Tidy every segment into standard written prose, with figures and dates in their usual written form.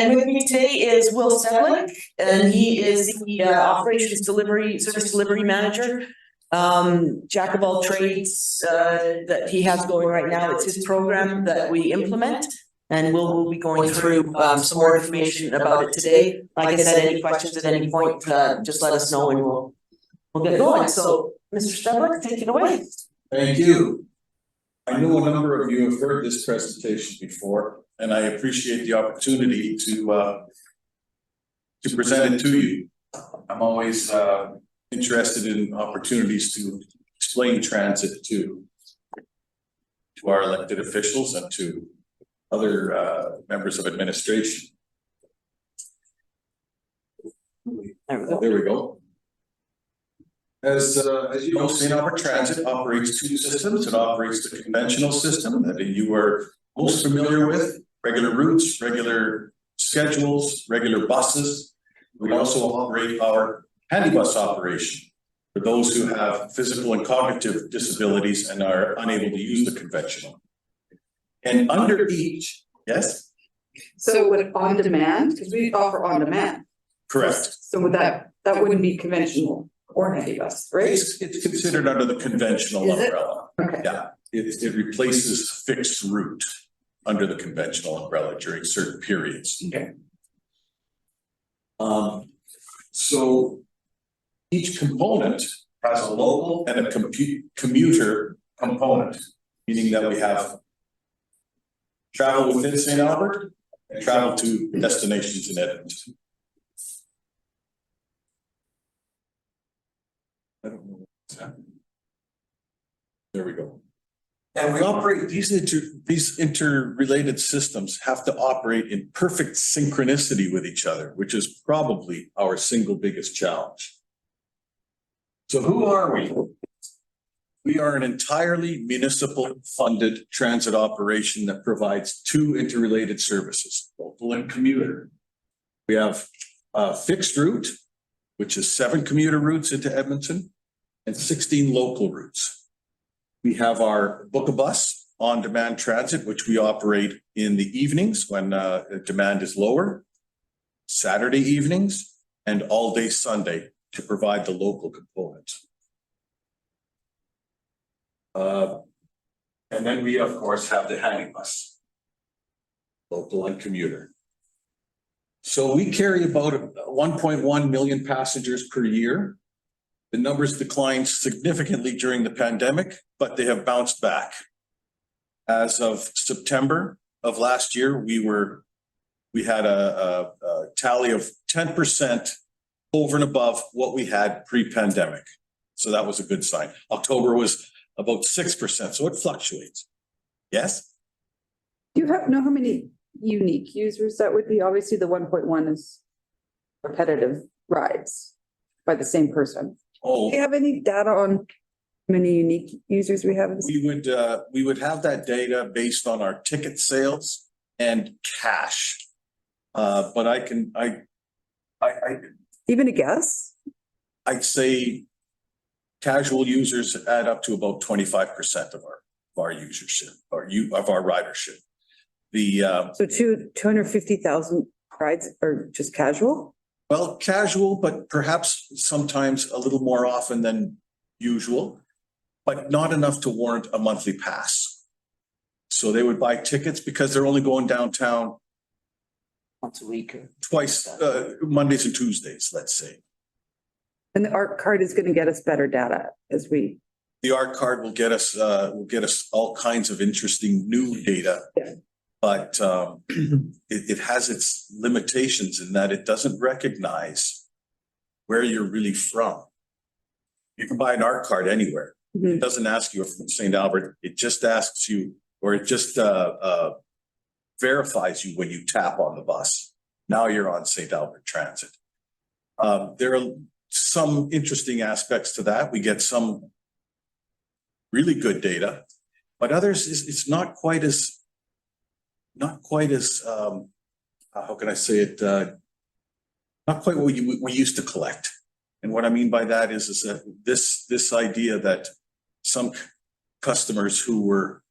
and with me today is Will Stedlick, and he is the operations service delivery manager. Jack of all trades that he has going right now. It's his program that we implement, and we'll be going through some more information about it today. Like I said, any questions at any point, just let us know and we'll get going. So, Mr. Stedlick, take it away. Thank you. I know a number of you have heard this presentation before, and I appreciate the opportunity to present it to you. I'm always interested in opportunities to explain transit to our elected officials and to other members of administration. There we go. As you know, St. Albert Transit operates two systems. It operates the conventional system that you are most familiar with, regular routes, regular schedules, regular buses. We also operate our handy bus operation for those who have physical and cognitive disabilities and are unable to use the conventional. And under each, yes? So would on demand, because we offer on demand. Correct. So would that wouldn't be conventional or handy bus, right? It's considered under the conventional Is it? umbrella. Okay. Yeah, it replaces fixed route under the conventional umbrella during certain periods. Okay. So each component has a local and a commuter component, meaning that we have travel within St. Albert and travel to destinations in Edmonton. I don't know what's happening. There we go. And we operate these interrelated systems have to operate in perfect synchronicity with each other, which is probably our single biggest challenge. So who are we? We are an entirely municipal funded transit operation that provides two interrelated services, local and commuter. We have a fixed route, which is 7 commuter routes into Edmonton and 16 local routes. We have our Book a Bus on-demand transit, which we operate in the evenings when demand is lower, Saturday evenings, and all day Sunday to provide the local component. And then we, of course, have the handy bus, local and commuter. So we carry about 1.1 million passengers per year. The numbers declined significantly during the pandemic, but they have bounced back. As of September of last year, we had a tally of 10% over and above what we had pre-pandemic. So that was a good sign. October was about 6%, so it fluctuates. Yes? Do you know how many unique users that would be? Obviously, the 1.1 is repetitive rides by the same person. Oh, Do you have any data on how many unique users we have? we would have that data based on our ticket sales and cash. But Even a guess? I'd say casual users add up to about 25% of our usership of our ridership. So 250,000 rides are just casual? Well, casual, but perhaps sometimes a little more often than usual, but not enough to warrant a monthly pass. So they would buy tickets because they're only going downtown Once a week. twice, Mondays and Tuesdays, let's say. And the ARC card is going to get us better data as we. The ARC card will get us all kinds of interesting new data. Yeah. But it has its limitations in that it doesn't recognize where you're really from. You can buy an ARC card anywhere. Mhm. It doesn't ask you if from St. Albert. It just asks you, or it just verifies you when you tap on the bus. Now you're on St. Albert Transit. There are some interesting aspects to that. We get some really good data, but others it's not quite as how can I say it? Not quite what we used to collect. And what I mean by that is that this idea that some customers who were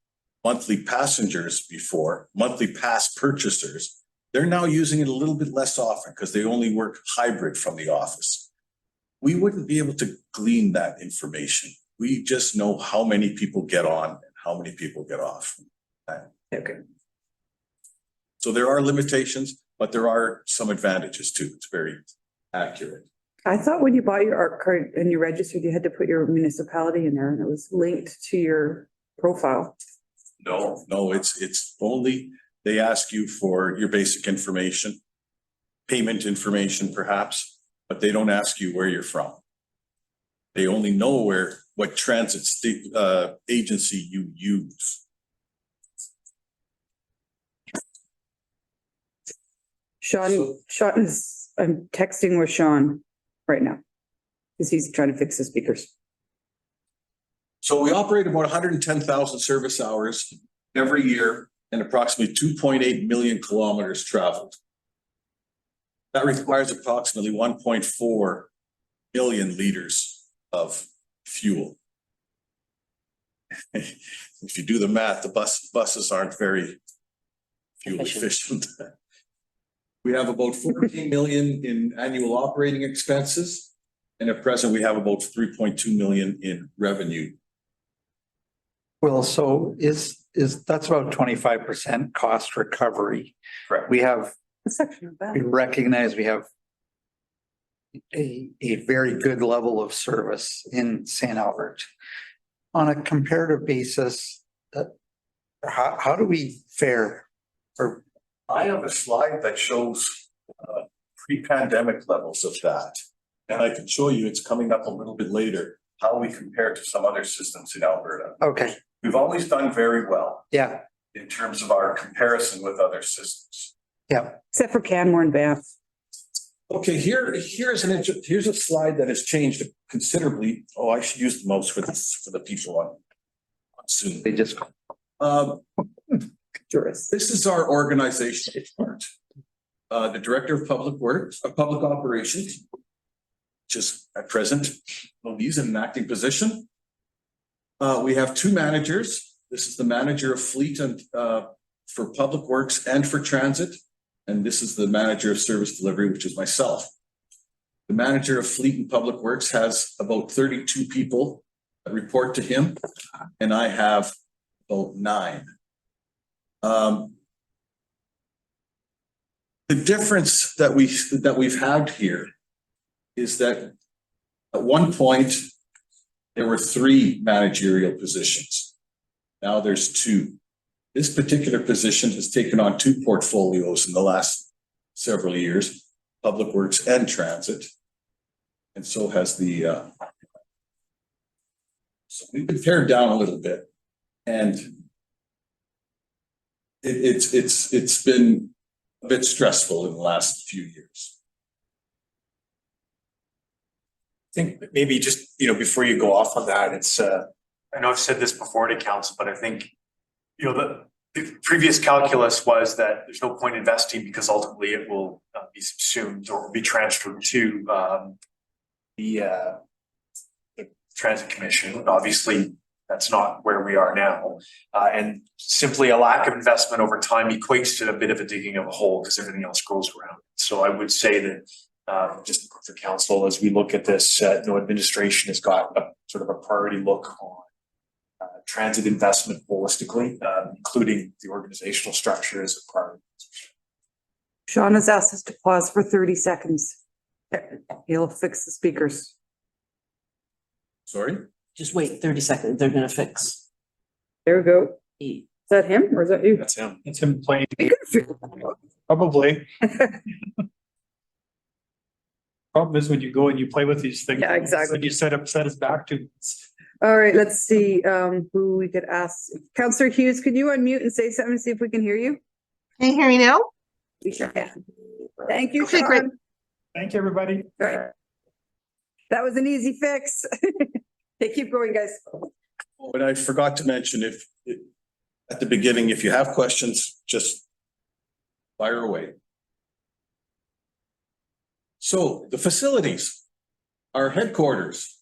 monthly passengers before, monthly pass purchasers, They're now using it a little bit less often because they only work hybrid from the office. We wouldn't be able to glean that information. We just know how many people get on and how many people get off. Okay. So there are limitations, but there are some advantages too. It's very accurate. I thought when you bought your art card and you registered, you had to put your municipality in there and it was linked to your profile. No, it's only, they ask you for your basic information, payment information perhaps, but they don't ask you where you're from. They only know what transit agency you use. Sean is, I'm texting with Sean right now. Because he's trying to fix the speakers. So we operate about 110,000 service hours every year and approximately 2.8 million kilometers traveled. That requires approximately 1.4 million liters of fuel. If you do the math, the buses aren't very fuel efficient. We have about 14 million in annual operating expenses. And at present, we have about 3.2 million in revenue. Well, so is that's about 25% cost recovery. Correct. We have, A section of that. we recognize we have a very good level of service in St. Albert. On a comparative basis, how do we fare? Or I have a slide that shows pre-pandemic levels of that. And I can show you, it's coming up a little bit later, how we compare to some other systems in Alberta. okay, We've always done very well yeah, in terms of our comparison with other systems. yeah, Except for Canmore and Banff. Okay, here's a slide that has changed considerably. Oh, I should use the most for the people on Zoom. they just, Jurist. This is our organizational chart. The Director of Public Works, of Public Operations, just at present, he's in an acting position. We have two managers. This is the manager of fleet and for Public Works and for transit. And this is the manager of service delivery, which is myself. The manager of fleet and Public Works has about 32 people that report to him, and I have about 9. The difference that we've had here is that at one point there were 3 managerial positions. Now there's 2. This particular position has taken on 2 portfolios in the last several years, Public Works and Transit. And so has the so we've been pared down a little bit, and it's been a bit stressful in the last few years. I think maybe just, before you go off on that, it's, I know I've said this before to council, but I think, the previous calculus was that there's no point investing because ultimately it will be subsumed or be transferred to the Transit Commission. Obviously, that's not where we are now. And simply a lack of investment over time equates to a bit of a digging of a hole because everything else grows around. So I would say that just for council, as we look at this, administration has got a sort of a priority look on transit investment holistically, including the organizational structure as a priority. Sean has asked us to pause for 30 seconds. He'll fix the speakers. Sorry? Just wait 30 seconds. They're gonna fix. There we go. E. Is that him or is that you? That's him. it's him playing. Probably. Problem is when you go and you play with these things. Yeah, exactly. When you set us back to. All right, let's see who we could ask. Counselor Hughes, could you unmute and say something, see if we can hear you? Can you hear me now? We sure can. Thank you, Okay, great. Sean. Thank you, everybody. All right. That was an easy fix. Hey, keep going, guys. But I forgot to mention at the beginning, if you have questions, just fire away. So the facilities, our headquarters.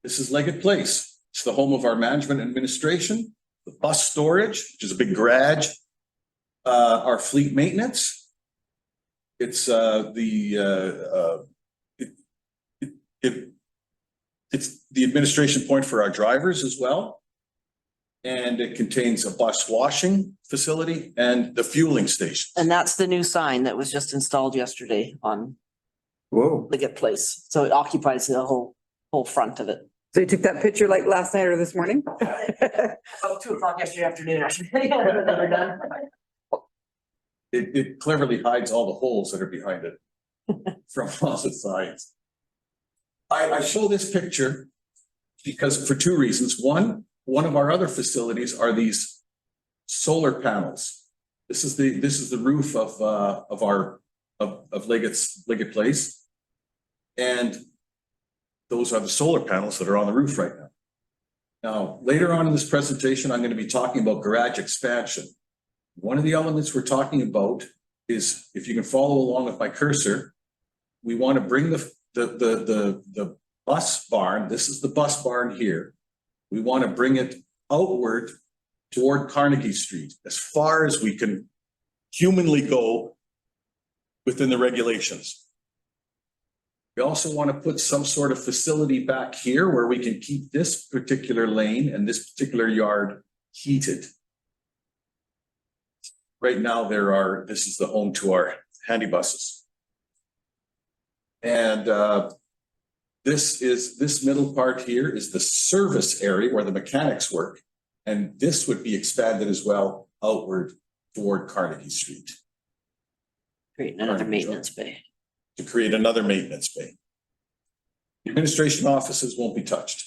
This is Leggett Place. It's the home of our management administration, the bus storage, which is a big garage, our fleet maintenance, It's it's the administration point for our drivers as well. And it contains a bus washing facility and the fueling station. And that's the new sign that was just installed yesterday on Whoa. Liggett Place. So it occupies the whole front of it. So you took that picture like last night or this morning? About 2 o'clock yesterday afternoon, actually. Never done. It cleverly hides all the holes that are behind it from all the sides. I show this picture because for two reasons. One of our other facilities are these solar panels. This is the roof of Liggett Place. And those are the solar panels that are on the roof right now. Now, later on in this presentation, I'm going to be talking about garage expansion. One of the elements we're talking about is, if you can follow along with my cursor, we want to bring the bus barn. This is the bus barn here. We want to bring it outward toward Carnegie Street as far as we can humanly go within the regulations. We also want to put some sort of facility back here where we can keep this particular lane and this particular yard heated. Right now, this is the home to our handy buses. And this middle part here is the service area where the mechanics work. And this would be expanded as well outward toward Carnegie Street Create another maintenance bay. to create another maintenance bay. The administration offices won't be touched.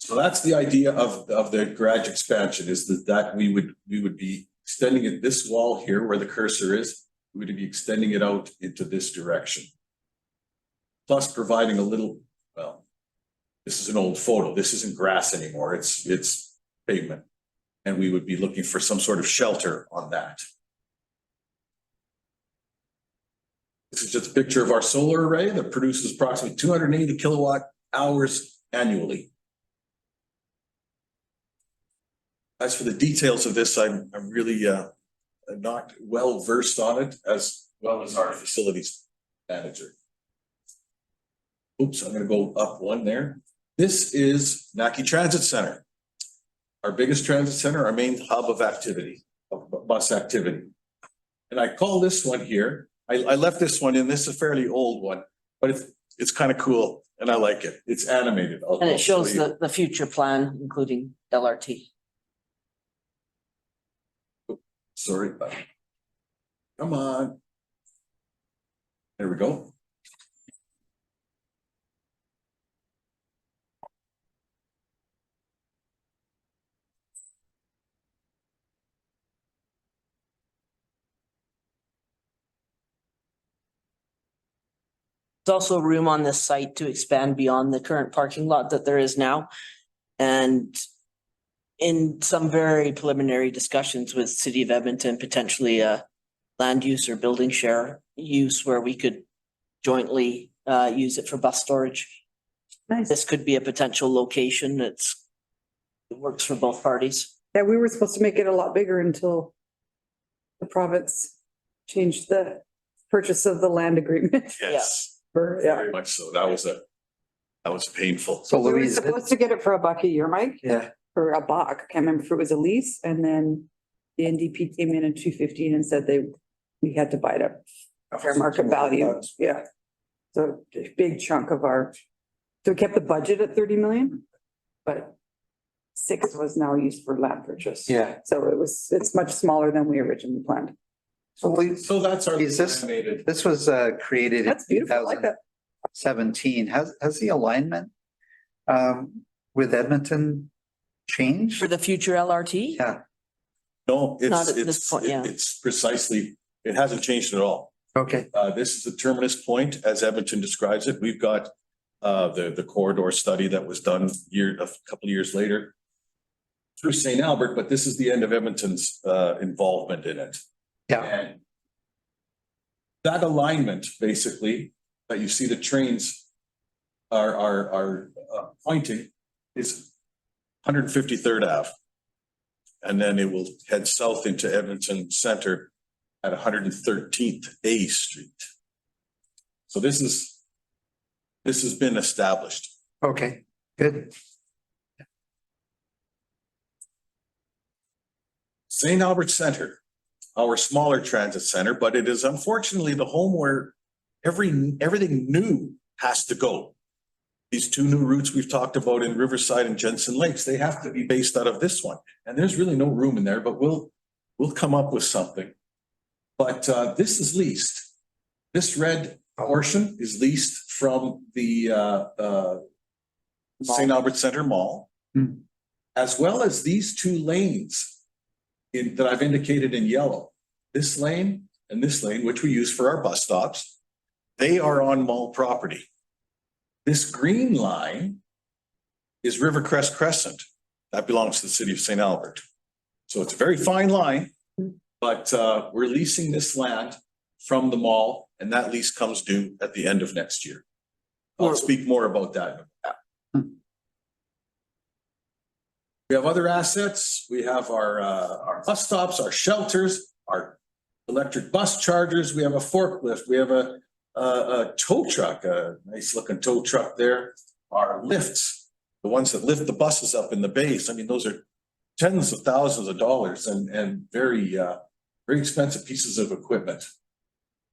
So that's the idea of the garage expansion, is that we would be extending it, this wall here where the cursor is, we would be extending it out into this direction. Plus providing a little, well, this is an old photo. This isn't grass anymore. It's pavement. And we would be looking for some sort of shelter on that. This is just a picture of our solar array that produces approximately 280 kilowatt hours annually. As for the details of this, I'm really not well versed on it, as well as our facilities manager. Oops, I'm gonna go up one there. This is Naki Transit Center. Our biggest transit center, our main hub of activity, of bus activity. And I call this one here, I left this one in, this is a fairly old one, but it's kind of cool and I like it. It's animated. And it shows the future plan, including LRT. Sorry. Come on. There we go. There's also room on this site to expand beyond the current parking lot that there is now. And in some very preliminary discussions with City of Edmonton, potentially a land use or building share use where we could jointly use it for bus storage. Nice. This could be a potential location it works for both parties. Yeah, we were supposed to make it a lot bigger until the province changed the purchase of the land agreement. Yes, For, very much so. That was painful. So We were Louise, supposed to get it for $1 a year, Mike, yeah, or $1. I can't remember if it was a lease, and then the NDP came in at $2.15 and said we had to buy it at fair market value. Yeah. So a big chunk of so we kept the budget at 30 million, but 6 was now used for land purchase. yeah. So it's much smaller than we originally planned. So Louise, So that's our Is this- animated. this was created in That's beautiful. I like that. 2017. Has the alignment with Edmonton changed? For the future LRT? Yeah, No, Not at this it's point, yeah. it's precisely, it hasn't changed at all. okay, This is the terminus point, as Edmonton describes it. We've got the corridor study that was done a couple of years later through St. Albert, but this is the end of Edmonton's involvement in it. yeah, And that alignment, basically, that you see the trains are pointing is 153rd Ave. And then it will head south into Edmonton Center at 113th A Street. So this has been established. Okay, good. St. Albert Center, our smaller transit center, but it is unfortunately the home where everything new has to go. These two new routes we've talked about in Riverside and Jensen Lakes, they have to be based out of this one. And there's really no room in there, but we'll come up with something. But this is leased. This red portion is leased from the St. Albert Center Mall, as well as these two lanes that I've indicated in yellow. This lane and this lane, which we use for our bus stops, they are on mall property. This green line is Rivercrest Crescent. That belongs to the city of St. Albert. So it's a very fine line, but we're leasing this land from the mall, and that lease comes due at the end of next year. I'll speak more about that. We have other assets. We have our bus stops, our shelters, our electric bus chargers. We have a forklift. We have a tow truck, a nice looking tow truck there. Our lifts, the ones that lift the buses up in the base. I mean, those are tens of thousands of dollars and very expensive pieces of equipment.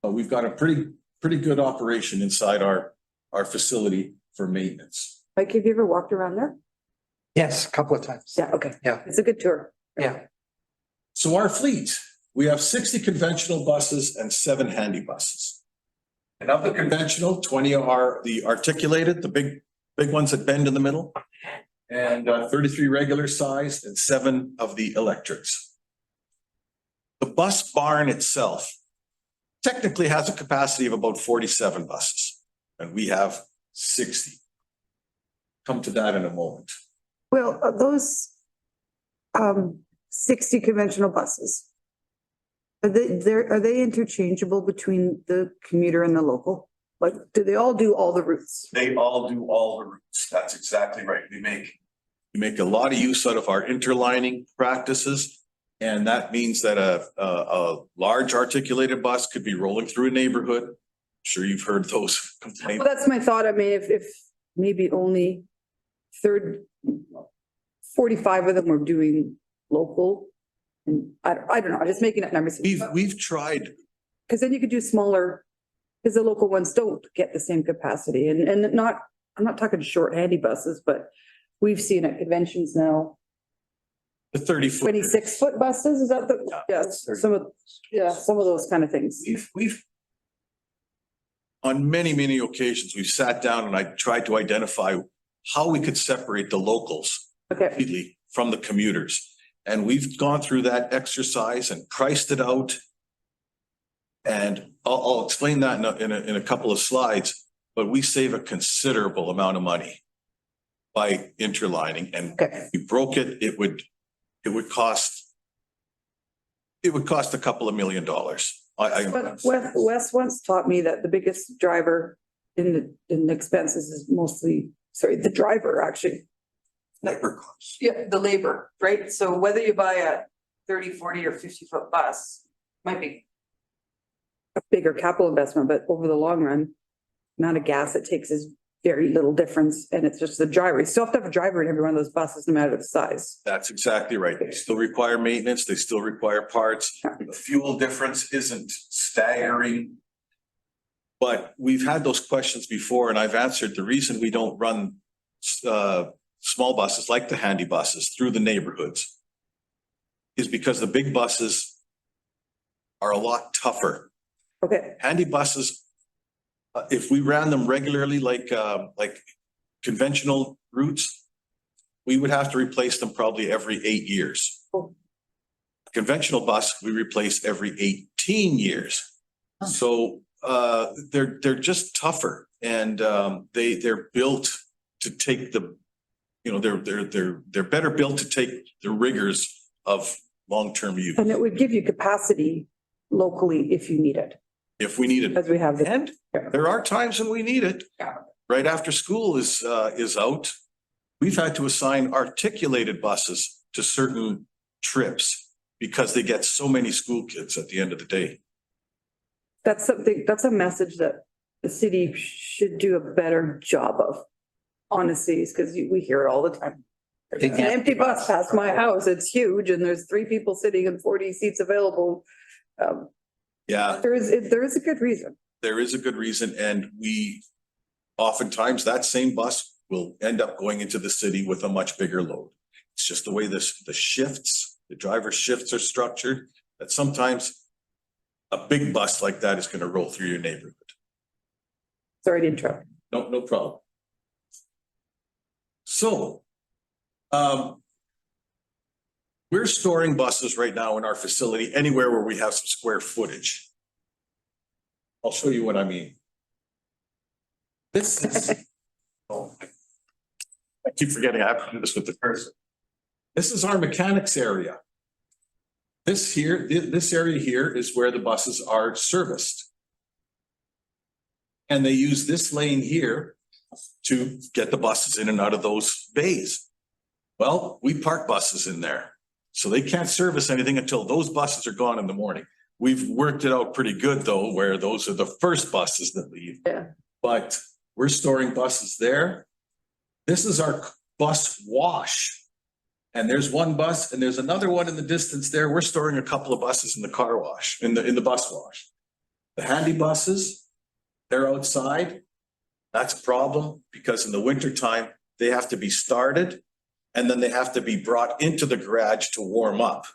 We've got a pretty good operation inside our facility for maintenance. Mike, have you ever walked around there? Yes, a couple of times. Yeah, okay. Yeah. It's a good tour. Yeah. So our fleet, we have 60 conventional buses and 7 handy buses. And of the conventional, 20 are the articulated, the big ones that bend in the middle, and 33 regular sized and 7 of the electrics. The bus barn itself technically has a capacity of about 47 buses, and we have 60. Come to that in a moment. Well, those 60 conventional buses, are they interchangeable between the commuter and the local? Like, do they all do all the routes? They all do all the routes. That's exactly right. We make a lot of use out of our interlining practices. And that means that a large articulated bus could be rolling through a neighborhood. I'm sure you've heard those complaints. Well, that's my thought. I mean, if maybe only 45 of them were doing local. And I don't know, I'm just making up numbers. We've tried, Because then you could do smaller, because the local ones don't get the same capacity and I'm not talking short handy buses, but we've seen at conventions now, the 30-foot. 26-foot buses, is that the, yeah, some of those kind of things. We've on many occasions, we've sat down and I tried to identify how we could separate the locals Okay, completely from the commuters. And we've gone through that exercise and priced it out. And I'll explain that in a couple of slides, but we save a considerable amount of money by interlining, and okay. if we broke it, it would cost a couple of $1 million. But Wes once taught me that the biggest driver in the expenses is mostly, the driver actually. Labor costs. Yeah, the labor, right? So whether you buy a 30, 40 or 50-foot bus might be a bigger capital investment, but over the long run, amount of gas it takes is very little difference. And it's just the driver. You still have to have a driver in every one of those buses, no matter the size. That's exactly right. They still require maintenance. They still require parts. The fuel difference isn't staggering. But we've had those questions before, and I've answered the reason we don't run small buses like the handy buses through the neighborhoods is because the big buses are a lot tougher. Okay, Handy buses, if we ran them regularly like conventional routes, we would have to replace them probably every 8 years. Cool. A conventional bus, we replace every 18 years. So they're just tougher, and they're built to take the, they're better built to take the rigors of long-term use. and it would give you capacity locally if you need it, If we need it. as we have the. And there are times when we need it. Yeah. Right after school is out, we've had to assign articulated buses to certain trips because they get so many school kids at the end of the day. That's something, that's a message that the city should do a better job of. Honestly, because we hear it all the time. There's an empty bus past my house. It's huge and there's 3 people sitting and 40 seats available. Yeah, There is a good reason. there is a good reason, and we oftentimes that same bus will end up going into the city with a much bigger load. It's just the way the shifts, the driver shifts are structured, that sometimes a big bus like that is gonna roll through your neighborhood. Sorry to interrupt. No problem. So, we're storing buses right now in our facility, anywhere where we have some square footage. I'll show you what I mean. This is. Oh, I keep forgetting I have to do this with the cursor. This is our mechanics area. This area here is where the buses are serviced. And they use this lane here to get the buses in and out of those bays. Well, we park buses in there, so they can't service anything until those buses are gone in the morning. We've worked it out pretty good though, where those are the first buses that leave. Yeah. But we're storing buses there. This is our bus wash. And there's one bus and there's another one in the distance there. We're storing a couple of buses in the car wash, in the bus wash. The handy buses, they're outside. That's a problem because in the wintertime, they have to be started and then they have to be brought into the garage to warm up.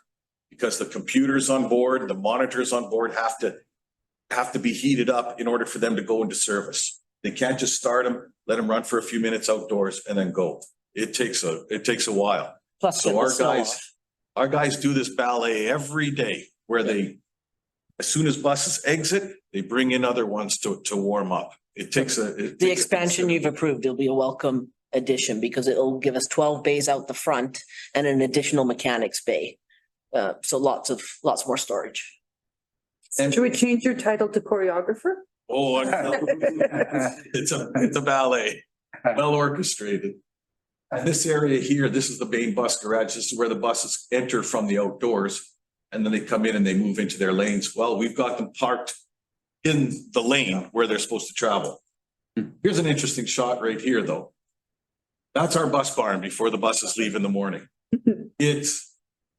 Because the computers on board, the monitors on board have to be heated up in order for them to go into service. They can't just start them, let them run for a few minutes outdoors and then go. It takes a while. Plus get So the snow off. our guys do this ballet every day where they, as soon as buses exit, they bring in other ones to warm up. It takes The expansion you've approved, it'll be a welcome addition because it'll give us 12 bays out the front and an additional mechanics bay. So lots more storage. And- Should we change your title to choreographer? Oh, it's a ballet, well orchestrated. And this area here, this is the main bus garage. This is where the buses enter from the outdoors. And then they come in and they move into their lanes. Well, we've got them parked in the lane where they're supposed to travel. Here's an interesting shot right here, though. That's our bus barn before the buses leave in the morning. It's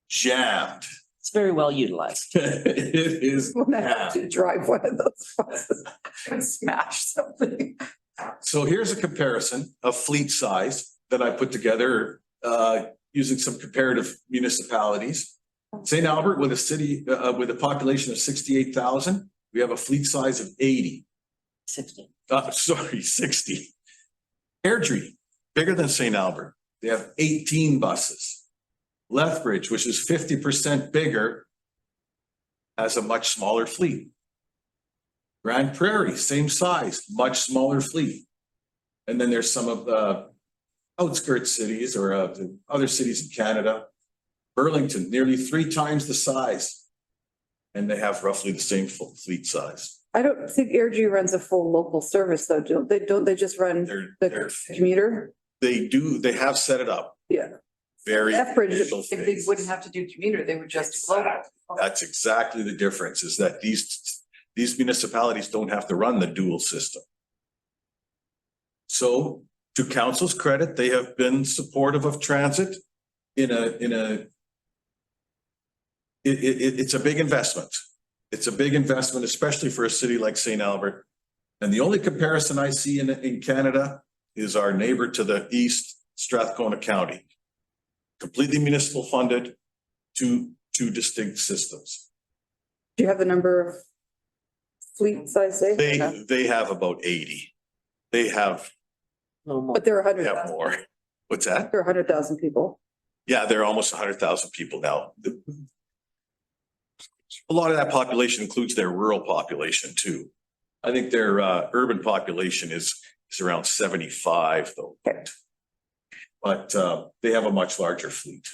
jammed. It's very well utilized. It is When I have jammed. to drive one of those buses and smash something. So here's a comparison of fleet size that I put together using some comparative municipalities. St. Albert with a population of 68,000, we have a fleet size of 80. 60. 60. Airdrie, bigger than St. Albert. They have 18 buses. Lethbridge, which is 50% bigger, has a much smaller fleet. Grand Prairie, same size, much smaller fleet. And then there's some of the outskirts cities or the other cities in Canada. Burlington, nearly 3 times the size. And they have roughly the same full fleet size. I don't think Airdrie runs a full local service though, don't they just run They're the commuter? they have set it up Yeah. very. Lethbridge, initial if they phase. wouldn't have to do commuter, they would just local. That's exactly the difference, is that these municipalities don't have to run the dual system. So to council's credit, they have been supportive of transit it's a big investment. It's a big investment, especially for a city like St. Albert. And the only comparison I see in Canada is our neighbor to the east, Strathcona County. Completely municipal funded, two distinct systems. Do you have the number of fleet size They have about 80. They have Little more. But there are They have 100,000, more. What's that? there are 100,000 people. Yeah, there are almost 100,000 people now. A lot of that population includes their rural population too. I think their urban population is around 75 though. But they have a much larger fleet.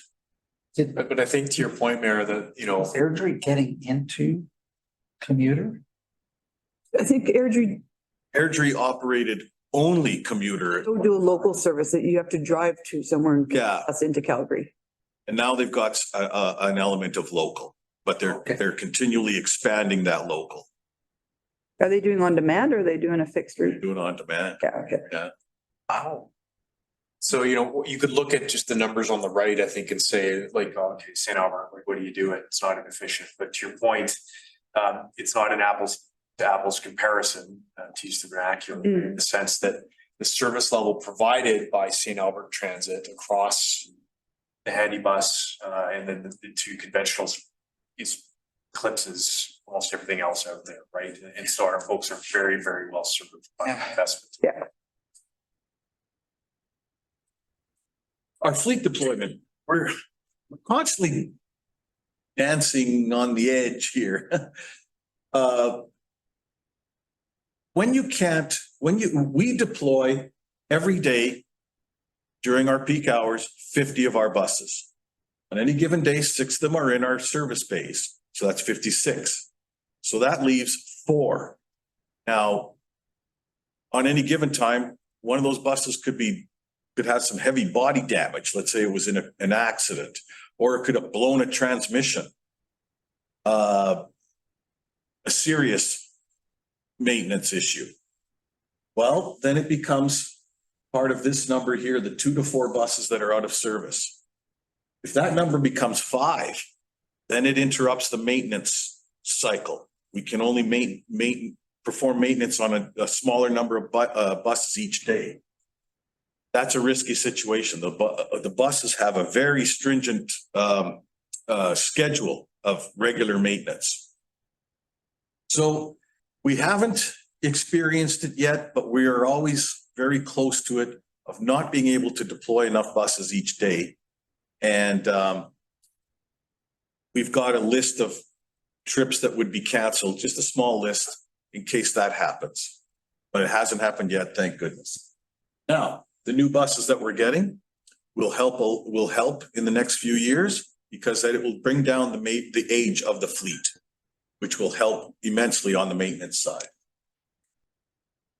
But I think to your point, Mayor, that, Is Airdrie getting into commuter? I think Airdrie Airdrie operated only commuter. don't do a local service that you have to drive to somewhere and Yeah, us into Calgary. And now they've got an element of local, but Okay. they're continually expanding that local, Are they doing on demand or are they doing a fixed route? doing on demand. Yeah, okay. Wow. So, you know, you could look at just the numbers on the right, I think, and say like, oh, okay, St. Albert, like, what do you do? It's not inefficient, but to your point, it's not an apples to apples comparison, to use the vernacular, in the sense that the service level provided by St. Albert Transit across the handy bus, and then the two conventionals eclipses almost everything else out there, right? And so our folks are very, very well served by the investment. Yeah. Our fleet deployment, we're constantly dancing on the edge here. We deploy every day during our peak hours, 50 of our buses. On any given day, 6 of them are in our service bays. So that's 56. So that leaves 4. Now, on any given time, one of those buses could have some heavy body damage. Let's say it was in an accident, or it could have blown a transmission. A serious maintenance issue. Well, then it becomes part of this number here, the 2 to 4 buses that are out of service. If that number becomes 5, then it interrupts the maintenance cycle. We can only perform maintenance on a smaller number of buses each day. That's a risky situation. The buses have a very stringent schedule of regular maintenance. So we haven't experienced it yet, but we are always very close to it of not being able to deploy enough buses each day. And we've got a list of trips that would be canceled, just a small list in case that happens. But it hasn't happened yet, thank goodness. Now, the new buses that we're getting will help in the next few years because that it will bring down the age of the fleet, which will help immensely on the maintenance side.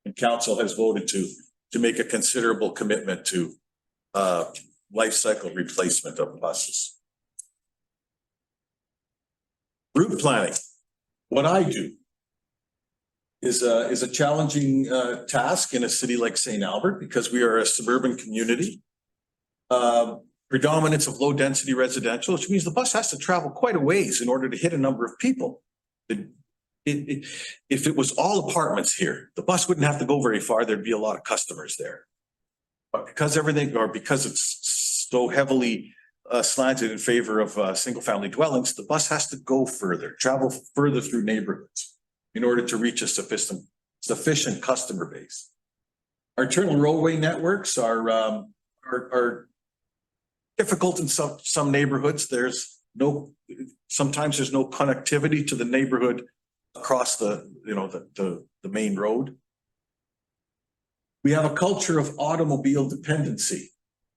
And council has voted to make a considerable commitment to life cycle replacement of buses. Route planning. What I do is a challenging task in a city like St. Albert because we are a suburban community. Predominance of low density residential, which means the bus has to travel quite a ways in order to hit a number of people. If it was all apartments here, the bus wouldn't have to go very far. There'd be a lot of customers there. But because it's so heavily slanted in favor of single family dwellings, the bus has to go further, travel further through neighborhoods in order to reach a sufficient customer base. Our internal roadway networks are difficult in some neighborhoods. Sometimes there's no connectivity to the neighborhood across the main road. We have a culture of automobile dependency.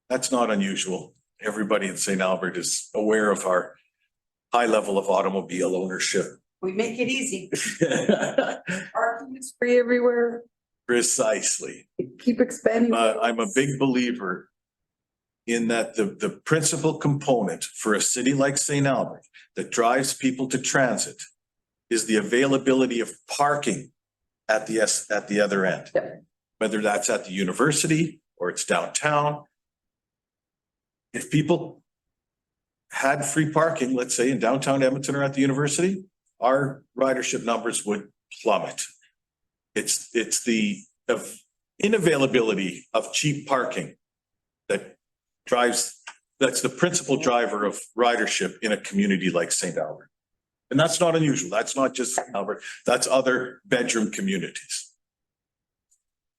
That's not unusual. Everybody in St. Albert is aware of our high level of automobile ownership. We make it easy. Parking is free everywhere. Precisely. Keep expanding. I'm a big believer in that the principal component for a city like St. Albert that drives people to transit is the availability of parking at the other end. Yep. Whether that's at the university or it's downtown. If people had free parking, let's say in downtown Edmonton or at the university, our ridership numbers would plummet. It's the inavailability of cheap parking that's the principal driver of ridership in a community like St. Albert. And that's not unusual. That's not just St. Albert, that's other bedroom communities.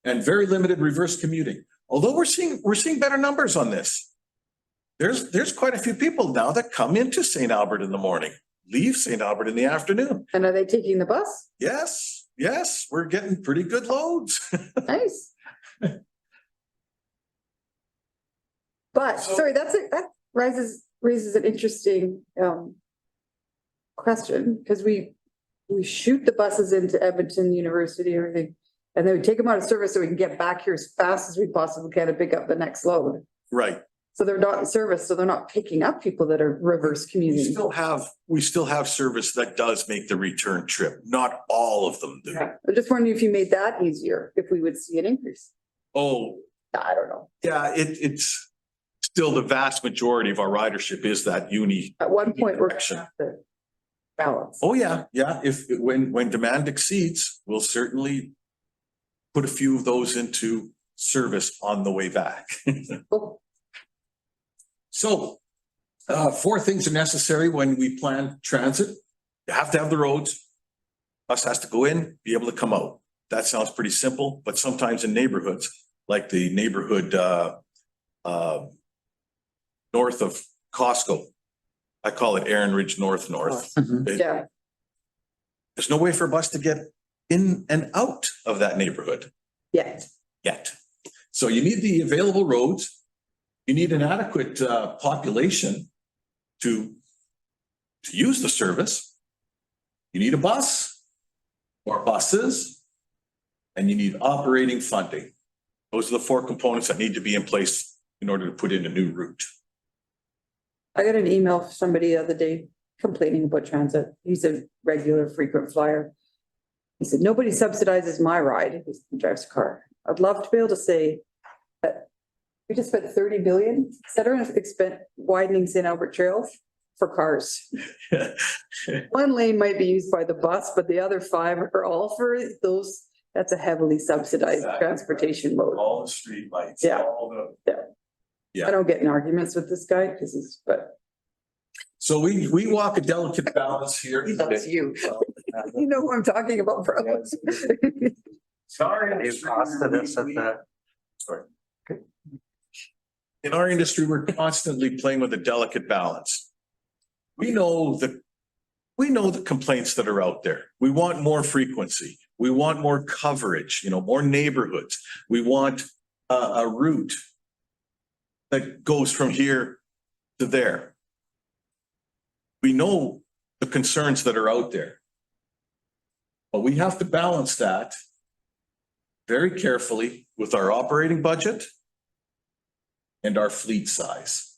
And very limited reverse commuting. Although we're seeing better numbers on this. There's quite a few people now that come into St. Albert in the morning, leave St. Albert in the afternoon. And are they taking the bus? Yes, we're getting pretty good loads. Nice. But, sorry, that raises an interesting question, because we shoot the buses into Edmonton University, everything, and then we take them out of service so we can get back here as fast as we possibly can to pick up the next load. Right. So they're not in service, so they're not picking up people that are reverse commuting. We still have service that does make the return trip. Not all of them do. Yeah. I'm just wondering if you made that easier, if we would see an increase. Oh, I don't know. yeah, it's still the vast majority of our ridership is that uni. At one point, we're gonna Direction. have to balance. Oh, yeah, yeah. When demand exceeds, we'll certainly put a few of those into service on the way back. Oh, So, four things are necessary when we plan transit. You have to have the roads. Bus has to go in, be able to come out. That sounds pretty simple, but sometimes in neighborhoods, like the neighborhood, north of Costco. I call it Aaron Ridge North. It- yeah, There's no way for a bus to get in and out of that neighborhood yeah. yet. So you need the available roads. You need an adequate population to use the service. You need a bus or buses, and you need operating funding. Those are the four components that need to be in place in order to put in a new route. I got an email from somebody the other day complaining about transit. He's a regular frequent flyer. He said, nobody subsidizes my ride. He drives a car. I'd love to be able to say that we just spent 30 billion, instead of expend widening St. Albert Trail for cars. One lane might be used by the bus, but the other 5 are all for those. That's a heavily subsidized Exactly. transportation mode. All the street lights. Yeah. All the. Yeah. I don't get in arguments with this guy because but So we walk a delicate balance here. that's you. You know who I'm talking about, bro. Sorry. They've costed us at the. Sorry. In our industry, we're constantly playing with a delicate balance. We know the complaints that are out there. We want more frequency. We want more coverage, more neighborhoods. We want a route that goes from here to there. We know the concerns that are out there. But we have to balance that very carefully with our operating budget and our fleet size.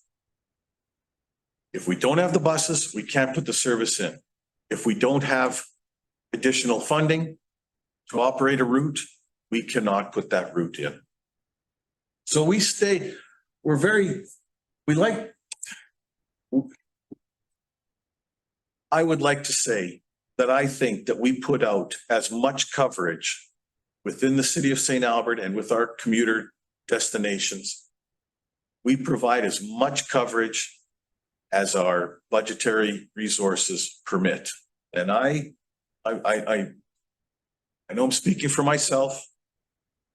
If we don't have the buses, we can't put the service in. If we don't have additional funding to operate a route, we cannot put that route in. So I would like to say that I think that we put out as much coverage within the city of St. Albert and with our commuter destinations. We provide as much coverage as our budgetary resources permit. And I know I'm speaking for myself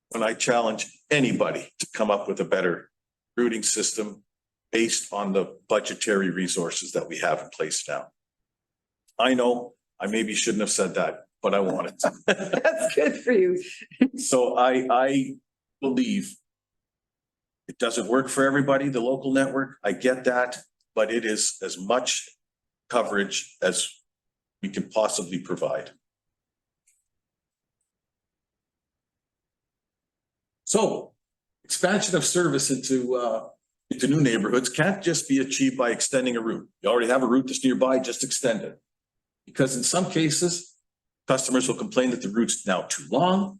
when I challenge anybody to come up with a better routing system based on the budgetary resources that we have in place now. I know I maybe shouldn't have said that, but I wanted to. That's good for you. So I believe it doesn't work for everybody, the local network. I get that, but it is as much coverage as we can possibly provide. So expansion of service into new neighborhoods can't just be achieved by extending a route. You already have a route that's nearby, just extend it. Because in some cases, customers will complain that the route's now too long.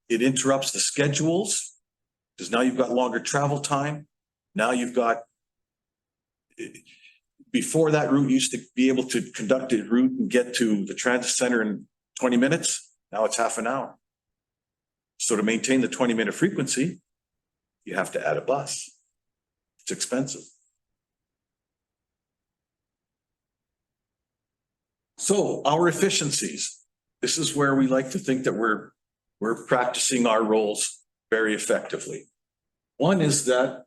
It interrupts the schedules because now you've got longer travel time. Now you've got, before that route used to be able to conduct a route and get to the transit center in 20 minutes. Now it's half an hour. So to maintain the 20-minute frequency, you have to add a bus. It's expensive. So our efficiencies, this is where we like to think that we're practicing our roles very effectively. One is that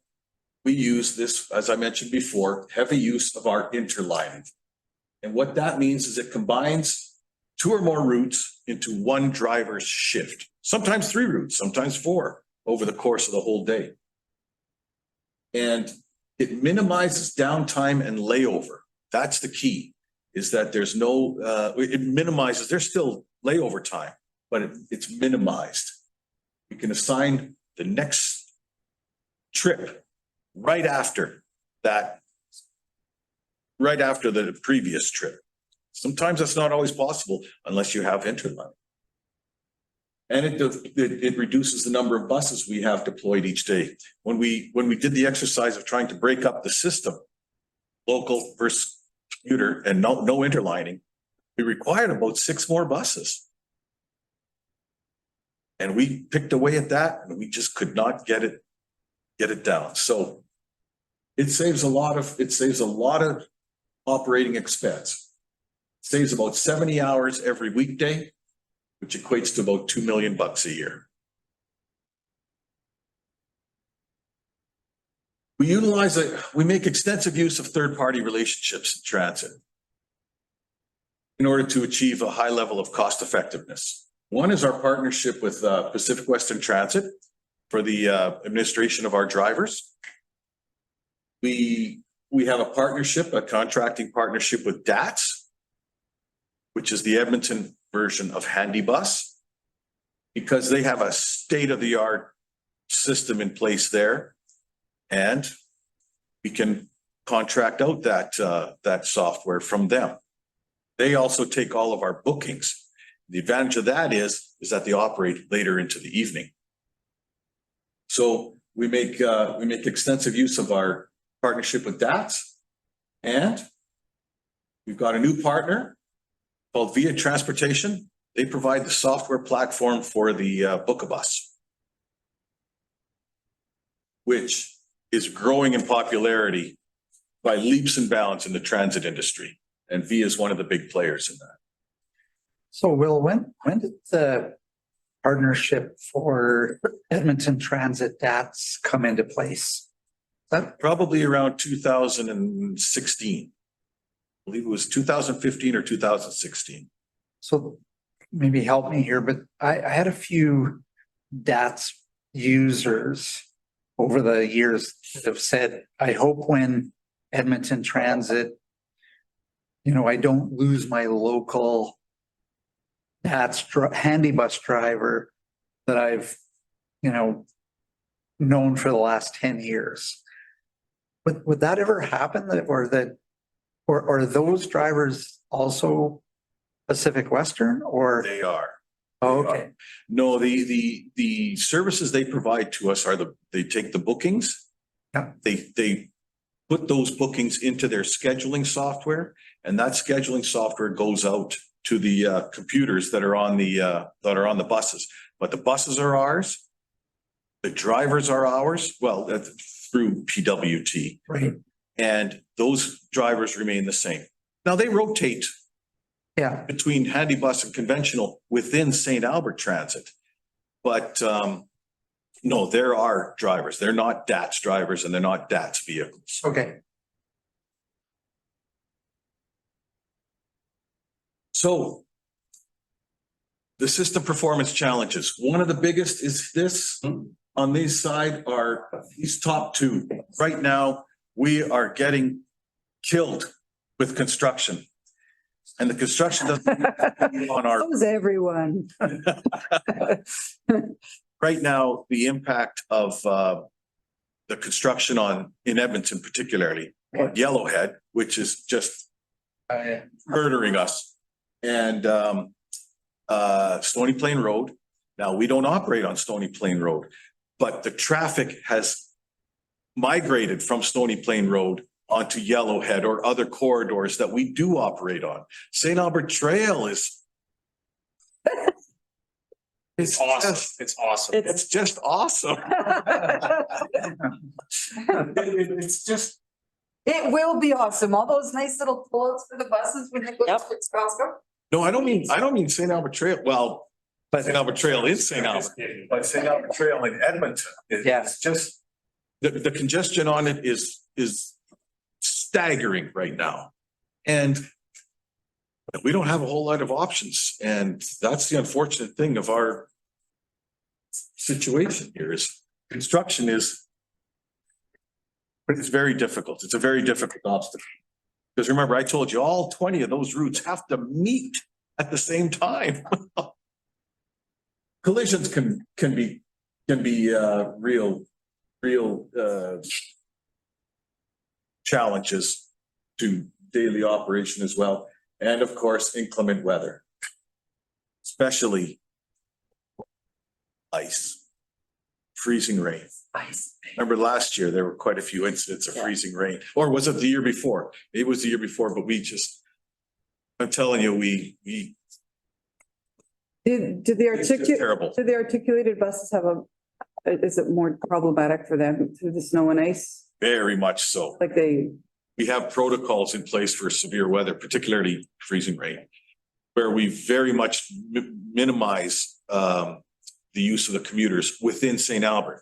we use this, as I mentioned before, heavy use of our interlining. And what that means is it combines 2 or more routes into one driver's shift, sometimes 3 routes, sometimes 4 over the course of the whole day. And it minimizes downtime and layover. That's the key, is that there's no, it minimizes, there's still layover time, but it's minimized. We can assign the next trip right after that, right after the previous trip. Sometimes that's not always possible unless you have interline. And it reduces the number of buses we have deployed each day. When we did the exercise of trying to break up the system, local versus commuter and no interlining, we required about 6 more buses. And we picked away at that and we just could not get it down. So it saves a lot of operating expense. Saves about 70 hours every weekday, which equates to about $2 million a year. We make extensive use of third-party relationships in transit in order to achieve a high level of cost effectiveness. One is our partnership with Pacific Western Transit for the administration of our drivers. We have a contracting partnership with DATS, which is the Edmonton version of Handybus, because they have a state-of-the-art system in place there. And we can contract out that software from them. They also take all of our bookings. The advantage of that is that they operate later into the evening. So we make extensive use of our partnership with DATS, and we've got a new partner called Via Transportation. They provide the software platform for the Bookabus, which is growing in popularity by leaps and bounds in the transit industry. And Via is one of the big players in that. So Will, when did the partnership for Edmonton Transit DATS come into place? Probably around 2016. I believe it was 2015 or 2016. So maybe help me here, but I had a few DATS users over the years that have said, I hope when Edmonton Transit, I don't lose my local DATS Handybus driver that I've, known for the last 10 years. Would that ever happen or are those drivers also Pacific Western or? They are. Oh, okay. No, the services they provide to us are they take the bookings. Yeah. They put those bookings into their scheduling software, and that scheduling software goes out to the computers that are on the buses. But the buses are ours. The drivers are ours. Well, through PWT. Right. And those drivers remain the same. Now they rotate between Handybus and conventional within St. Albert Transit. But no, there are drivers. They're not DATS drivers and they're not DATS vehicles. Okay. So the system performance challenges. One of the biggest is this. On these side are these top two. Right now, we are getting killed with construction. And the construction doesn't on our. So's everyone. Right now, the impact of the construction in Edmonton particularly, Yellowhead, which is just murdering us. And Stony Plain Road. Now, we don't operate on Stony Plain Road, but the traffic has migrated from Stony Plain Road onto Yellowhead or other corridors that we do operate on. St. Albert Trail is. It's awesome. It's awesome. It's just awesome. It's just. It will be awesome. All those nice little pullouts for the buses when they go Yep. to Costco. No, I don't mean St. Albert Trail. Well, but St. Albert Trail is St. Albert, but St. Albert Trail in Edmonton. It's just, the congestion on it is staggering right now. And we don't have a whole lot of options. And that's the unfortunate thing of our situation here is construction it's very difficult. It's a very difficult obstacle. Because remember, I told you all 20 of those routes have to meet at the same time. Collisions can be real challenges to daily operation as well. And of course, inclement weather. Especially ice, freezing rain. Remember last year, there were quite a few incidents of Yeah. freezing rain, or was it the year before? It was the year before, but I'm telling you, we Did the it's just terrible. do the articulated buses have is it more problematic for them through the snow and ice? Very much so. Like We have protocols in place for severe weather, particularly freezing rain, where we very much minimize the use of the commuters within St. Albert.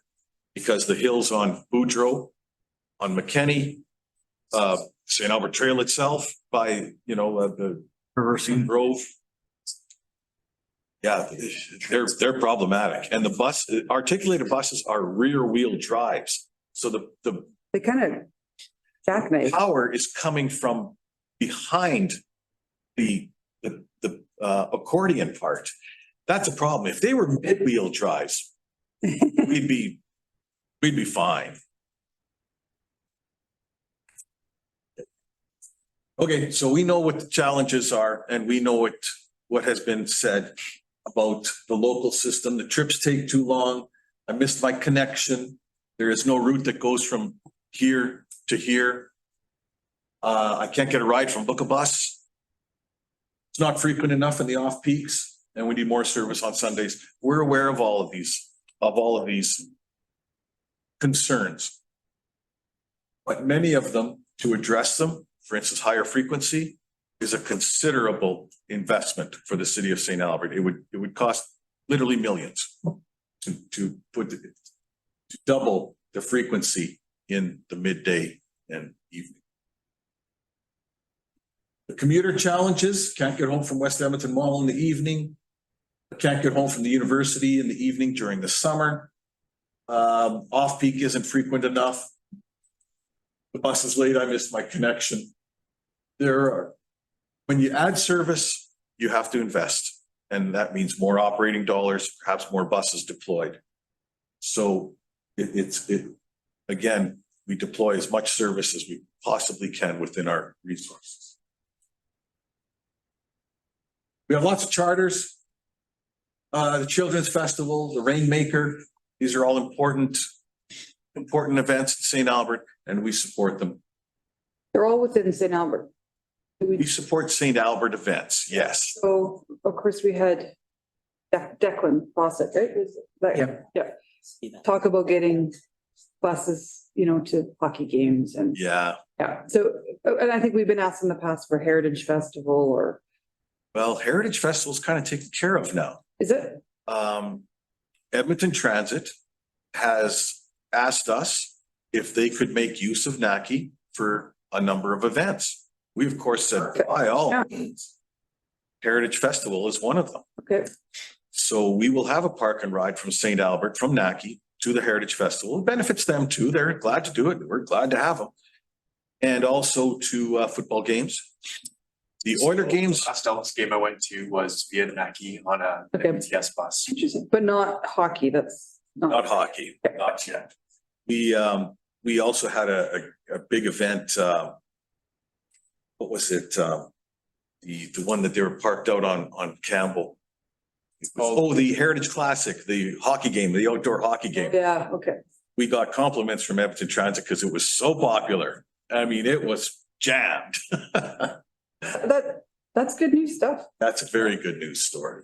Because the hills on Boudreaux, on McKinney, St. Albert Trail itself by, the Riverside Grove. Yeah, they're problematic. And the articulated buses are rear wheel drives. So the they kind of jackknife. power is coming from behind the accordion part. That's a problem. If they were mid-wheel drives, we'd be fine. Okay, so we know what the challenges are and we know what has been said about the local system. The trips take too long. I missed my connection. There is no route that goes from here to here. I can't get a ride from Book a Bus. It's not frequent enough in the off peaks and we need more service on Sundays. We're aware of all of these concerns. But many of them, to address them, for instance, higher frequency, is a considerable investment for the city of St. Albert. It would cost literally millions to double the frequency in the midday and evening. The commuter challenges, can't get home from West Edmonton Mall in the evening, can't get home from the university in the evening during the summer. Off-peak isn't frequent enough. The bus is late, I missed my connection. When you add service, you have to invest. And that means more operating dollars, perhaps more buses deployed. So again, we deploy as much service as we possibly can within our resources. We have lots of charters. The Children's Festival, the Rainmaker, these are all important events in St. Albert, and we support them. They're all within St. Albert. We support St. Albert events, yes. So of course we had Declan Fawcett, right? Was that- Yeah. Talk about getting buses, to hockey games and. Yeah, Yeah, so, and I think we've been asked in the past for Heritage Festival or, well, Heritage Festival is kind of taken care of now. is it? Edmonton Transit has asked us if they could make use of NACI for a number of events. We, of course, said, by all means. Heritage Festival is one of them. Okay, So we will have a park and ride from St. Albert, from NACI to the Heritage Festival. It benefits them too. They're glad to do it. We're glad to have them. And also to football games. The Oiler games, Last Elks game I went to was via Naki on a Okay. MTS bus. interesting, but not hockey, that's not hockey, not yet. We also had a big event, what was it? The one that they were parked out on Campbell. Oh, the Heritage Classic, the hockey game, the outdoor hockey game. Yeah, okay. We got compliments from Edmonton Transit because it was so popular. I mean, it was jammed. That's good news stuff. That's a very good news story.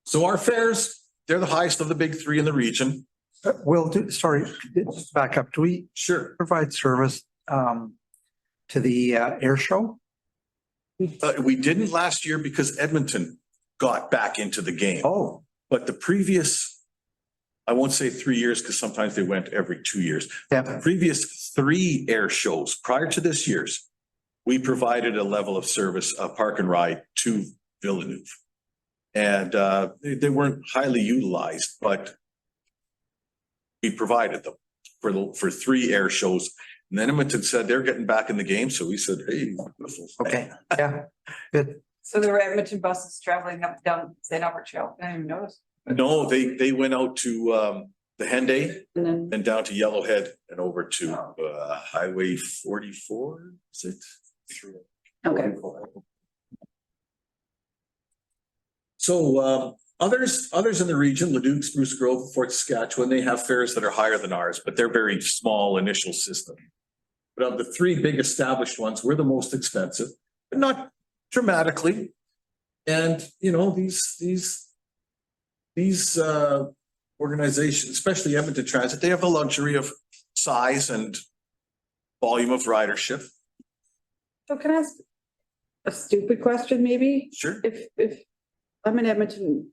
So our fares, they're the highest of the big three in the region. Just back up. Do we Sure. provide service to the air show? We didn't last year because Edmonton got back into the game. Oh, But the previous, I won't say 3 years because sometimes they went every 2 years. The yeah. previous 3 air shows prior to this year's, we provided a level of service, a park and ride to Villeneuve. And they weren't highly utilized, but we provided them for 3 air shows. And then Edmonton said they're getting back in the game. So we said, hey. Okay, yeah, good. So there were Edmonton buses traveling up down St. Albert Trail. I didn't even notice. No, they went out to the Henday, And then, and down to Yellowhead and over to Highway 44, is it? okay, So others in the region, Leduc, Spruce Grove, Fort Saskatchewan, they have fares that are higher than ours, but they're very small initial system. But of the three big established ones, we're the most expensive, but not dramatically. And, you know, these organizations, especially Edmonton Transit, they have the luxury of size and volume of ridership. so can I ask a stupid question maybe? Sure. If I'm in Edmonton,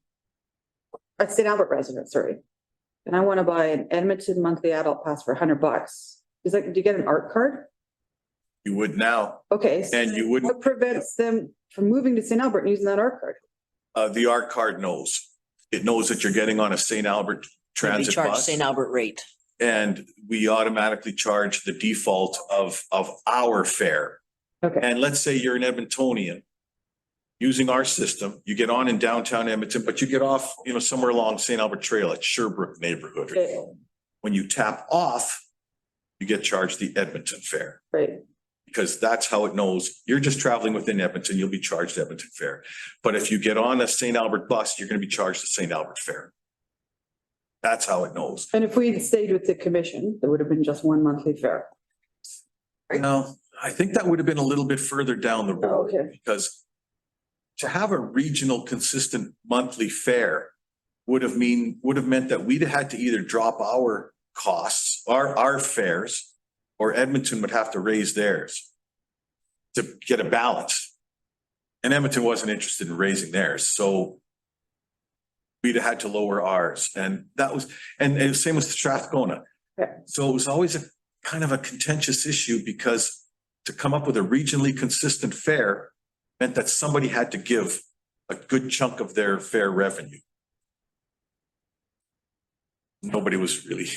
a St. Albert resident, sorry, and I want to buy an Edmonton monthly adult pass for $100, is that, do you get an art card? You would now, Okay. so and you wouldn't, What prevents them from moving to St. Albert and using that art card? the ARC card knows. It knows that you're getting on a St. Albert We transit charge bus. St. Albert rate. And we automatically charge the default of our fare. Okay, And let's say you're an Edmontonian using our system, you get on in downtown Edmonton, but you get off, you know, somewhere along St. Albert Trail at Sherbrooke neighborhood. okay, When you tap off, you get charged the Edmonton fare. right. Because that's how it knows you're just traveling within Edmonton, you'll be charged Edmonton fare. But if you get on a St. Albert bus, you're gonna be charged the St. Albert fare. That's how it knows. And if we'd stayed with the commission, there would have been just one monthly fare. Now, I think that would have been a little bit further down the road. Okay. Because to have a regional consistent monthly fare would have meant that we'd have had to either drop our costs, our fares, or Edmonton would have to raise theirs to get a balance. And Edmonton wasn't interested in raising theirs, so we'd have had to lower ours. And that was, and same with the Strathcona. Okay. So it was always a kind of a contentious issue because to come up with a regionally consistent fare meant that somebody had to give a good chunk of their fare revenue. Nobody was really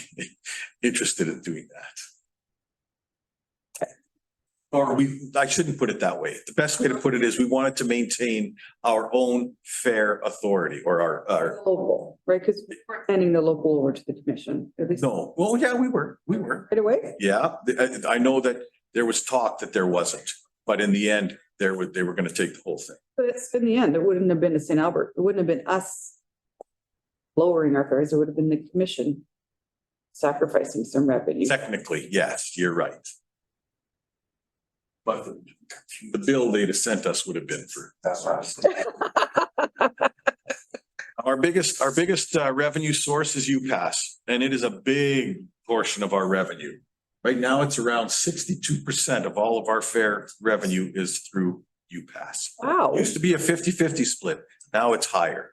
interested in doing that. Or I shouldn't put it that way. The best way to put it is we wanted to maintain our own fare authority or our, Local, right? Because we're handing the local over to the commission, at least no, well, yeah, we were. right away. Yeah, I know that there was talk that there wasn't, but in the end, they were going to take the whole thing. But it's in the end, it wouldn't have been a St. Albert. It wouldn't have been us lowering our fares. It would have been the commission sacrificing some revenue. Technically, yes, you're right. But the bill they'd have sent us would have been for. Our biggest revenue source is UPass, and it is a big portion of our revenue. Right now, it's around 62% of all of our fare revenue is through UPass. Wow. Used to be a 50-50 split. Now it's higher.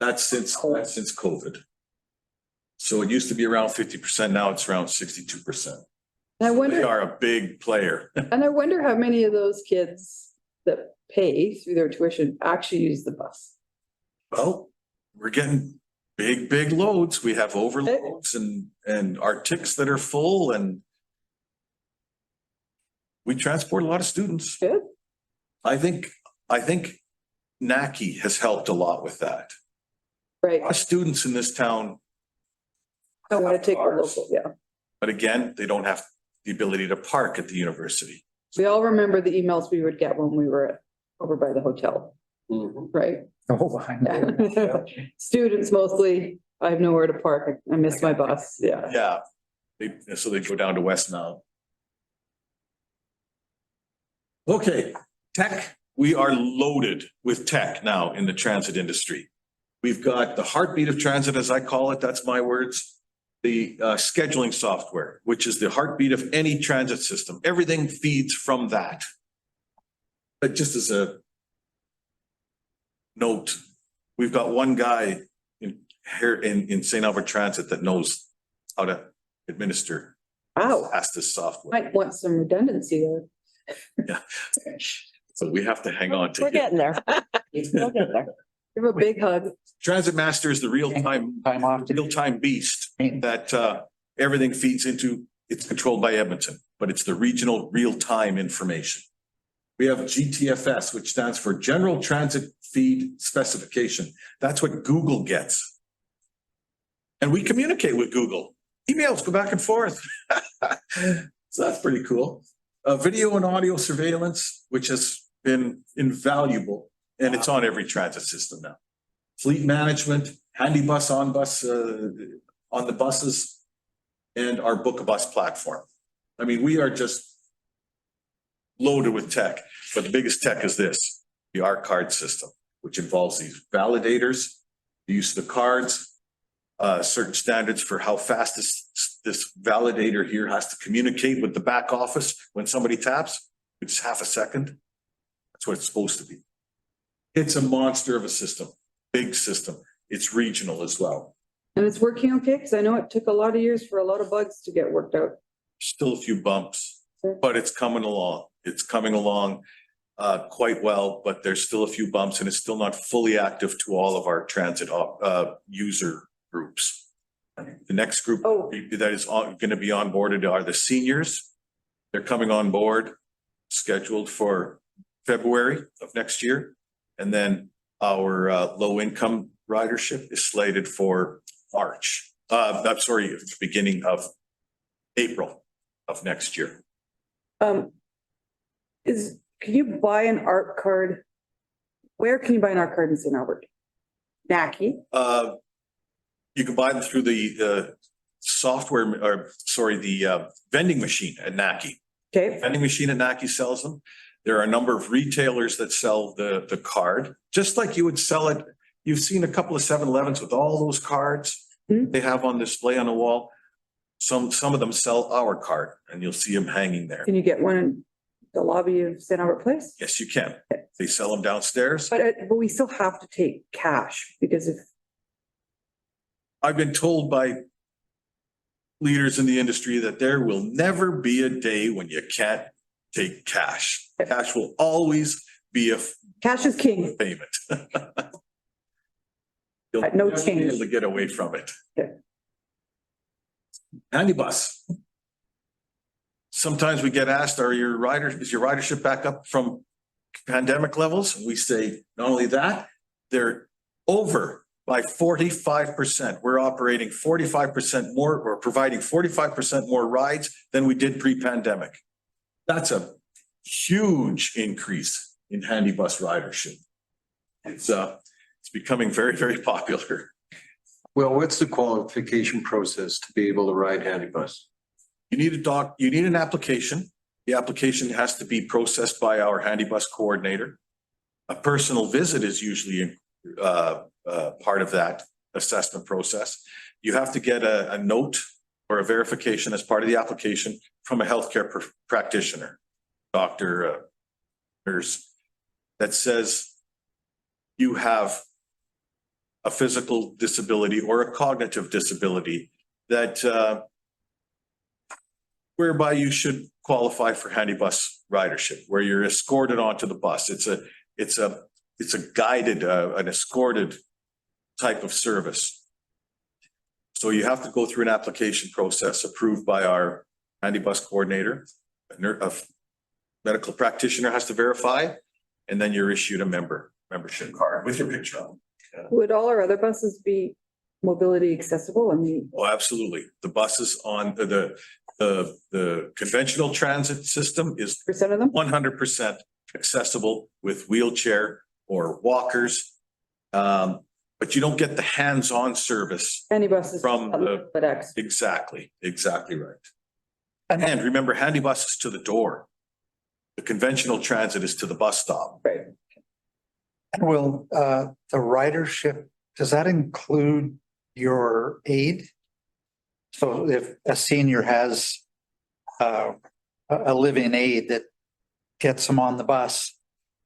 That's since COVID. So it used to be around 50%. Now it's around 62%. And I They wonder, are a big player. and I wonder how many of those kids that pay through their tuition actually use the bus. Well, we're getting big loads. We have overloads and our ticks that are full and we transport a lot of students. Good. I think NACI has helped a lot with that. Right. Our students in this town, I want to take the Ours. local, yeah. but again, they don't have the ability to park at the university. We all remember the emails we would get when we were over by the hotel, right? Oh, I know. Students mostly, I have nowhere to park. I miss my bus. Yeah. Yeah, so they go down to West now. Okay, tech, we are loaded with tech now in the transit industry. We've got the heartbeat of transit, as I call it, that's my words. The scheduling software, which is the heartbeat of any transit system. Everything feeds from that. But just as a note, we've got one guy in St. Albert Transit that knows how to administer Wow. this software. Might want some redundancy there. Yeah. So we have to hang on to We're it. getting there. We'll get there. Give a big hug. Transit Master is the Time off. real-time beast that everything feeds into. It's controlled by Edmonton, but it's the regional real-time information. We have GTFS, which stands for General Transit Feed Specification. That's what Google gets. And we communicate with Google. Emails go back and forth. So that's pretty cool. Video and audio surveillance, which has been invaluable, and it's on every transit system now. Fleet management, handy bus on bus, on the buses, and our Book a Bus platform. I mean, we are just loaded with tech, but the biggest tech is this, the ARC card system, which involves these validators, the use of the cards, certain standards for how fast this validator here has to communicate with the back office when somebody taps, which is half a second. That's what it's supposed to be. It's a monster of a system, big system. It's regional as well. And it's working okay? Because I know it took a lot of years for a lot of bugs to get worked out. Still a few bumps, Sure. but it's coming along. It's coming along quite well, but there's still a few bumps and it's still not fully active to all of our transit user groups. The next group Oh. that is going to be onboarded are the seniors. They're coming on board, scheduled for February of next year. And then our low income ridership is slated for March. I'm sorry, beginning of April of next year. Can you buy an ARC card? Where can you buy an ARC card in St. Albert? NACI? You can buy them through the software, or sorry, the vending machine at NACI. Okay, Vending machine at NACI sells them. There are a number of retailers that sell the card, just like you would sell it. You've seen a couple of 7-Elevens with all those cards they have on display on the wall. Some of them sell our card and you'll see them hanging there. can you get one in the lobby of St. Albert Place? Yes, you can. They sell them downstairs. But we still have to take cash because if, I've been told by leaders in the industry that there will never be a day when you can't take cash. Cash will always be a cash is king. payment. You'll No never be able change. to get away from it. Okay. Handy bus. Sometimes we get asked, is your ridership back up from pandemic levels? And we say, not only that, they're over by 45%. We're operating 45% more, or providing 45% more rides than we did pre-pandemic. That's a huge increase in handy bus ridership. It's becoming very, very popular. Well, what's the qualification process to be able to ride handy bus? You need an application. The application has to be processed by our handy bus coordinator. A personal visit is usually part of that assessment process. You have to get a note or a verification as part of the application from a healthcare practitioner, doctor, nurse, that says you have a physical disability or a cognitive disability that whereby you should qualify for handy bus ridership, where you're escorted onto the bus. It's a guided, an escorted type of service. So you have to go through an application process approved by our handy bus coordinator. A medical practitioner has to verify, and then you're issued a membership card with your picture on. Would all our other buses be mobility accessible? I mean, Oh, absolutely. The buses on the conventional transit system is percent of them? 100% accessible with wheelchair or walkers. But you don't get the hands-on service. Any buses? From the- But X. Exactly right. And remember, handy bus is to the door. The conventional transit is to the bus stop. Right. And will the ridership, does that include your aid? So if a senior has a live-in aid that gets them on the bus,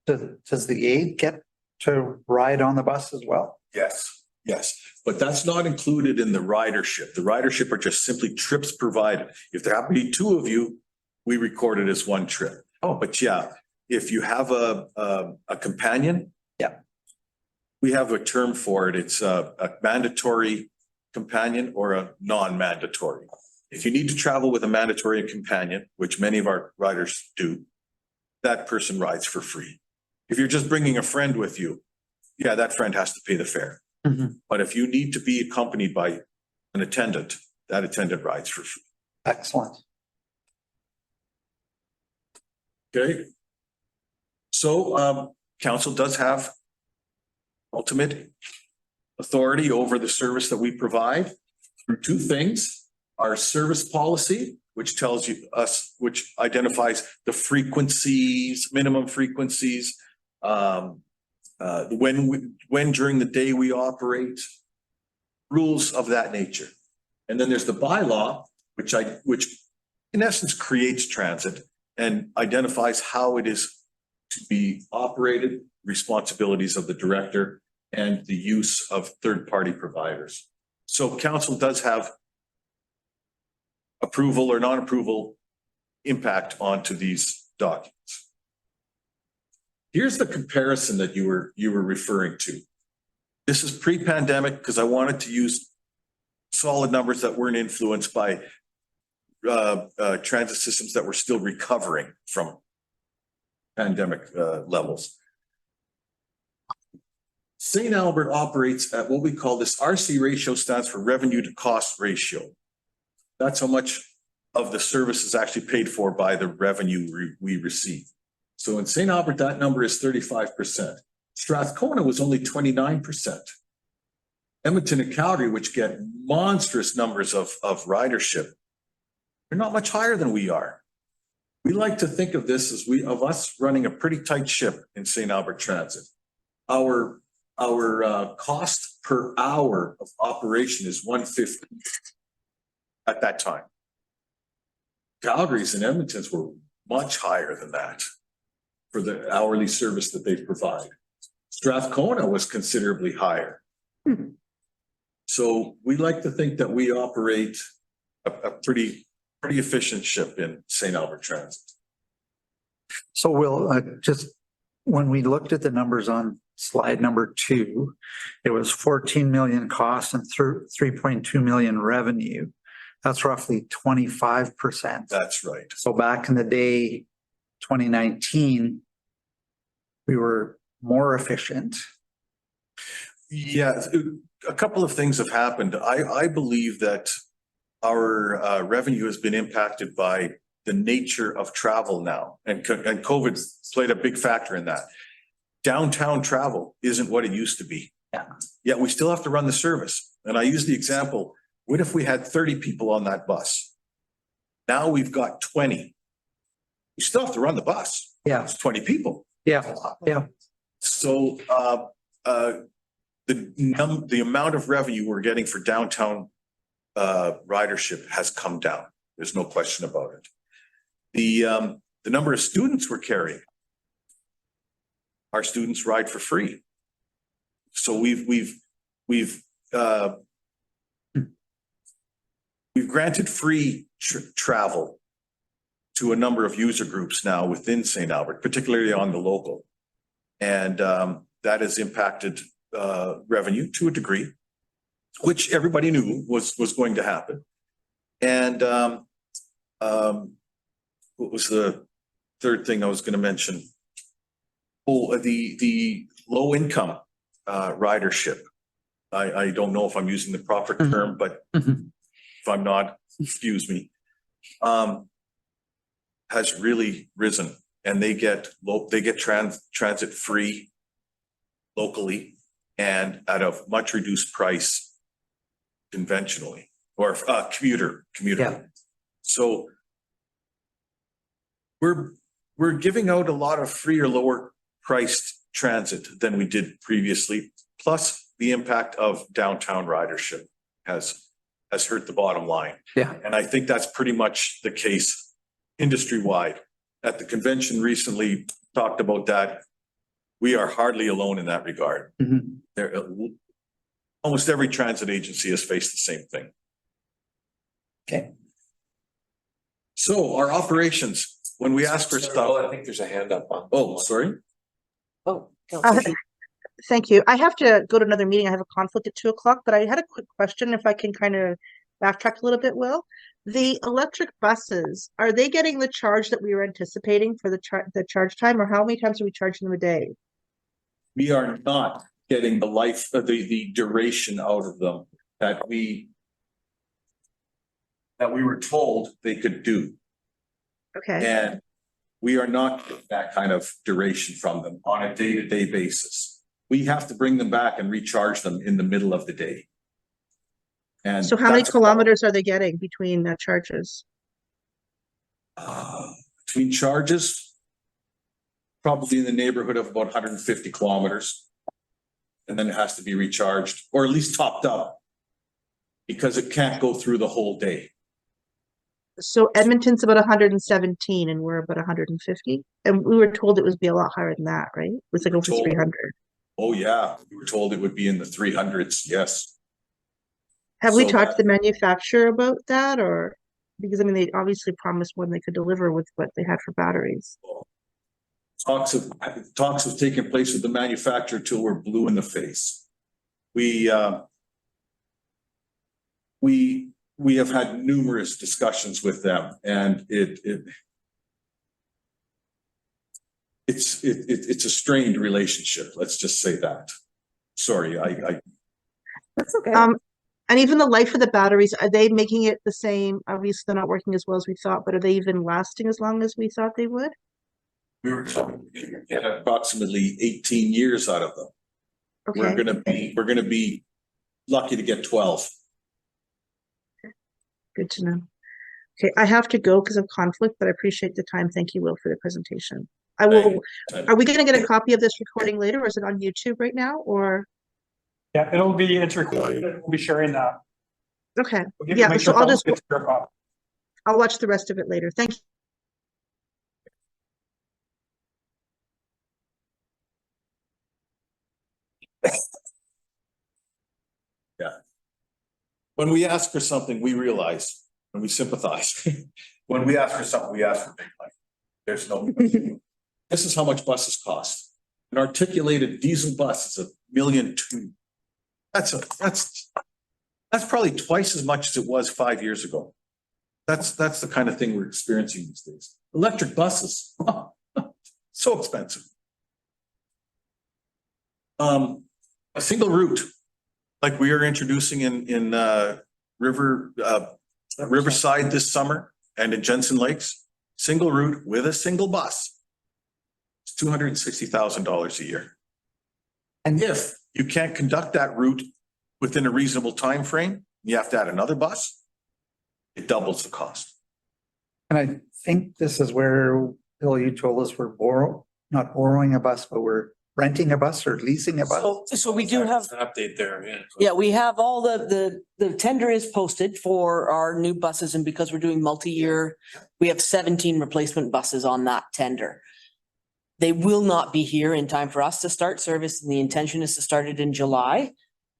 does the aid get to ride on the bus as well? Yes, but that's not included in the ridership. The ridership are just simply trips provided. If there happen to be two of you, we record it as one trip. Oh, but yeah, if you have a companion. Yeah. We have a term for it. It's a mandatory companion or a non-mandatory. If you need to travel with a mandatory companion, which many of our riders do, that person rides for free. If you're just bringing a friend with you, yeah, that friend has to pay the fare. Mhm. But if you need to be accompanied by an attendant, that attendant rides for free. Excellent. Okay. So, council does have ultimate authority over the service that we provide through two things. Our service policy, which tells which identifies the frequencies, minimum frequencies, when during the day we operate, rules of that nature. And then there's the bylaw, which in essence creates transit and identifies how it is to be operated, responsibilities of the director, and the use of third-party providers. So council does have approval or non-approval impact onto these documents. Here's the comparison that you were referring to. This is pre-pandemic because I wanted to use solid numbers that weren't influenced by transit systems that were still recovering from pandemic levels. St. Albert operates at what we call this RC ratio, stands for revenue to cost ratio. That's how much of the service is actually paid for by the revenue we receive. So in St. Albert, that number is 35%. Strathcona was only 29%. Edmonton and Calgary, which get monstrous numbers of ridership, they're not much higher than we are. We like to think of this as us running a pretty tight ship in St. Albert Transit. Our cost per hour of operation is $150 at that time. Calgary's and Edmonton's were much higher than that for the hourly service that they provide. Strathcona was considerably higher. So we like to think that we operate a pretty efficient ship in St. Albert Transit. So just when we looked at the numbers on slide number 2, it was 14 million costs and 3.2 million revenue. That's roughly 25%. That's right. So back in the day, 2019, we were more efficient. Yeah, a couple of things have happened. I believe that our revenue has been impacted by the nature of travel now, and COVID played a big factor in that. Downtown travel isn't what it used to be. Yeah. Yet we still have to run the service. And I use the example, what if we had 30 people on that bus? Now we've got 20. We still have to run the bus. Yeah. It's 20 people. Yeah. Yeah. So the amount of revenue we're getting for downtown ridership has come down. There's no question about it. The number of students we're carrying, our students ride for free. So we've granted free travel to a number of user groups now within St. Albert, particularly on the local. And that has impacted revenue to a degree, which everybody knew was going to happen. And what was the third thing I was going to mention? Oh, the low income ridership. I don't know if I'm using the proper term, but if I'm not, excuse me, has really risen, and they get transit free locally and at a much reduced price conventionally, or commuter. Yeah. So we're giving out a lot of free or lower priced transit than we did previously, plus the impact of downtown ridership has hurt the bottom line. Yeah. And I think that's pretty much the case industry-wide. At the convention recently talked about that. We are hardly alone in that regard. There, almost every transit agency has faced the same thing. Okay. So our operations, when we ask for stuff. I think there's a hand up on. Oh, sorry. Oh. Thank you. I have to go to another meeting. I have a conflict at 2:00, but I had a quick question if I can kind of backtrack a little bit, Will. The electric buses, are they getting the charge that we were anticipating for the charge time, or how many times are we charging them a day? We are not getting the duration out of them that we that we were told they could do. Okay, And we are not getting that kind of duration from them on a day-to-day basis. We have to bring them back and recharge them in the middle of the day. And so how many that's- kilometers are they getting between charges? Between charges, probably in the neighborhood of about 150 kilometers. And then it has to be recharged, or at least topped up. Because it can't go through the whole day. So Edmonton's about 117 and we're about 150? And we were told it would be a lot higher than that, right? It was like over Told. 300. Oh, yeah, we were told it would be in the 300s, yes. Have we So talked to that- the manufacturer about that or? Because I mean, they obviously promised more than they could deliver with what they had for batteries. Talks have taken place with the manufacturer till we're blue in the face. We have had numerous discussions with them and it's a strained relationship. Let's just say that. Sorry, I That's okay. And even the life of the batteries, are they making it the same? Obviously, they're not working as well as we thought, but are they even lasting as long as we thought they would? we were told we could get approximately 18 years out of them. Okay, We're gonna be lucky to get 12. good to know. Okay, I have to go because of conflict, but I appreciate the time. Thank you, Will, for the presentation. I will, are we gonna get a copy of this recording later or is it on YouTube right now or? Yeah, it's recorded. We'll be sharing that. Okay, We'll give you- yeah, make so sure I'll just, folks get their copy. I'll watch the rest of it later. Thank you. When we ask for something, we realize, and we sympathize. When we ask for something, we ask for big money. There's no. This is how much buses cost. An articulated diesel bus is $1.2 million. That's probably twice as much as it was 5 years ago. That's the kind of thing we're experiencing these days. Electric buses, so expensive. A single route, like we are introducing in Riverside this summer and in Jensen Lakes, single route with a single bus. It's $260,000 a year. And if you can't conduct that route within a reasonable time frame, you have to add another bus, it doubles the cost. And I think this is where, Bill, you told us not borrowing a bus, but we're renting a bus or leasing a bus. So we do have, An update there, yeah. yeah, we have all the tender is posted for our new buses and because we're doing multi-year, we have 17 replacement buses on that tender. They will not be here in time for us to start service and the intention is to start it in July.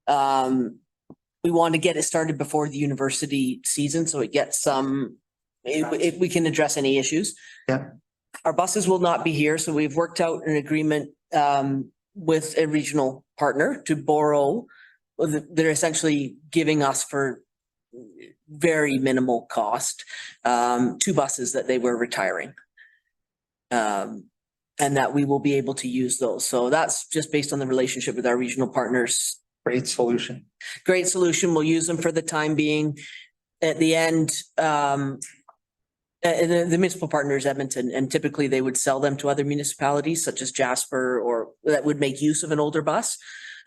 We want to get it started before the university season, so it gets we can address any issues. Yeah. Our buses will not be here, so we've worked out an agreement with a regional partner to borrow. They're essentially giving us for very minimal cost, 2 buses that they were retiring. And that we will be able to use those. So that's just based on the relationship with our regional partners. Great solution. Great solution. We'll use them for the time being. At the end, the municipal partner is Edmonton, and typically they would sell them to other municipalities such as Jasper or that would make use of an older bus.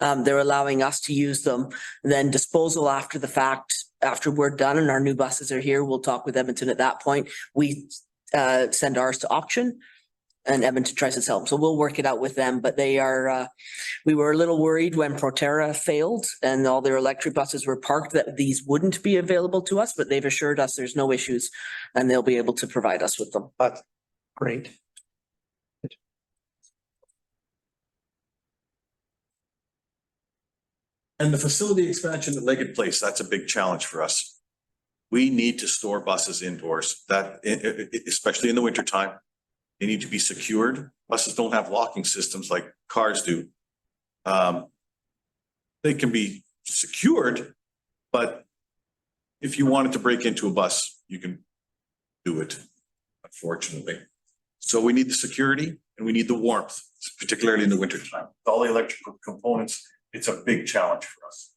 They're allowing us to use them, then disposal after the fact, after we're done and our new buses are here, we'll talk with Edmonton at that point. We send ours to auction. And Edmonton tries to sell them. So we'll work it out with them, but they are, we were a little worried when Proterra failed and all their electric buses were parked that these wouldn't be available to us, but they've assured us there's no issues and they'll be able to provide us with them. But great. And the facility expansion at Leggett Place, that's a big challenge for us. We need to store buses indoors, especially in the wintertime. They need to be secured. Buses don't have locking systems like cars do. They can be secured, but if you wanted to break into a bus, you can do it, unfortunately. So we need the security and we need the warmth, particularly in the wintertime. All the electrical components, it's a big challenge for us.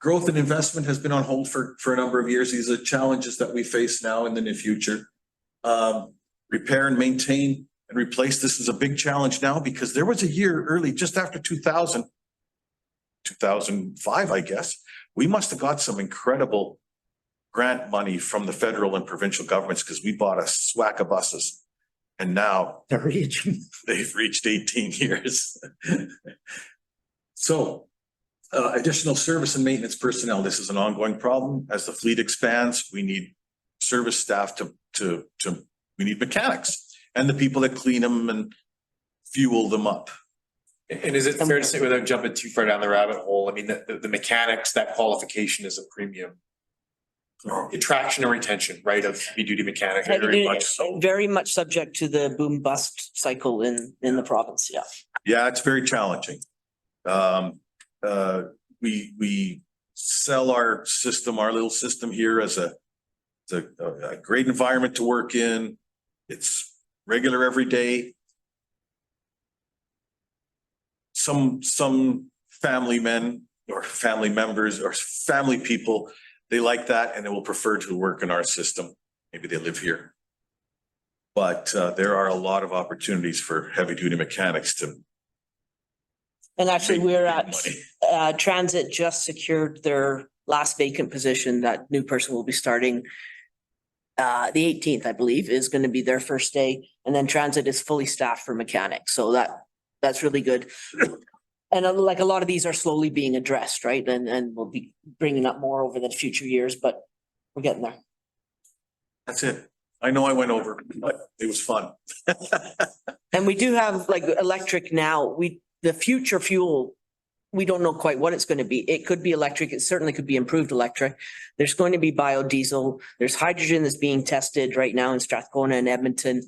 growth and investment has been on hold for a number of years. These are challenges that we face now and in the future. Repair and maintain and replace, this is a big challenge now because there was a year early, just after 2005, I guess. We must have got some incredible grant money from the federal and provincial governments because we bought a swack of buses. And now They're reaching. they've reached 18 years. So additional service and maintenance personnel. This is an ongoing problem. As the fleet expands, we need service staff we need mechanics and the people that clean them and fuel them up. And is it fair to say, without jumping too far down the rabbit hole, I mean, the mechanics, that qualification is a premium. Attraction and retention, right, of heavy duty mechanic, very much so. Very much subject to the boom bust cycle in the province, yeah. Yeah, it's very challenging. We sell our system, our little system here as a great environment to work in. It's regular every day. Some family men or family members or family people, they like that and they will prefer to work in our system. Maybe they live here. But there are a lot of opportunities for heavy duty mechanics to. And actually, we're make at, money. Transit just secured their last vacant position. That new person will be starting the 18th, I believe, is going to be their first day. And then Transit is fully staffed for mechanics. So that's really good. And like a lot of these are slowly being addressed, right? And we'll be bringing up more over the future years, but we're getting there. That's it. I know I went over, but it was fun. And we do have like electric now. The future fuel, we don't know quite what it's going to be. It could be electric. It certainly could be improved electric. There's going to be biodiesel. There's hydrogen that's being tested right now in Strathcona and Edmonton.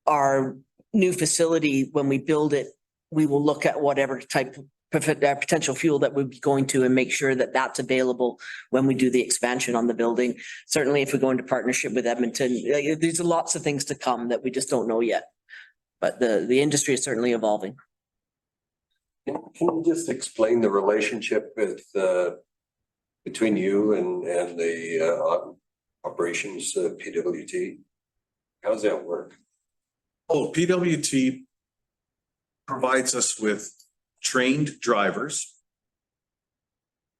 Our new facility, when we build it, we will look at whatever type of potential fuel that we'd be going to and make sure that that's available when we do the expansion on the building. Certainly, if we go into partnership with Edmonton, there's lots of things to come that we just don't know yet. But the industry is certainly evolving. Can you just explain the relationship with, between you and the operations PWT? How does that work? Oh, PWT provides us with trained drivers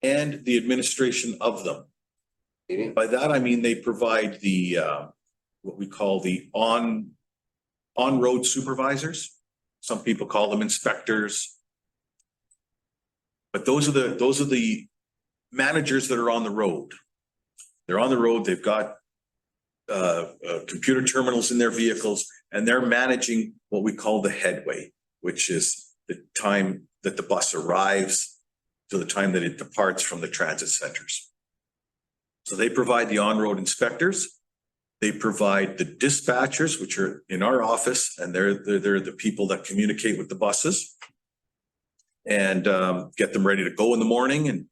and the administration of them. By that, I mean, they provide the, what we call the on-road supervisors. Some people call them inspectors. But those are the managers that are on the road. They're on the road, they've got computer terminals in their vehicles, and they're managing what we call the headway, which is the time that the bus arrives to the time that it departs from the transit centers. So they provide the on-road inspectors. They provide the dispatchers, which are in our office, and they're the people that communicate with the buses and get them ready to go in the morning and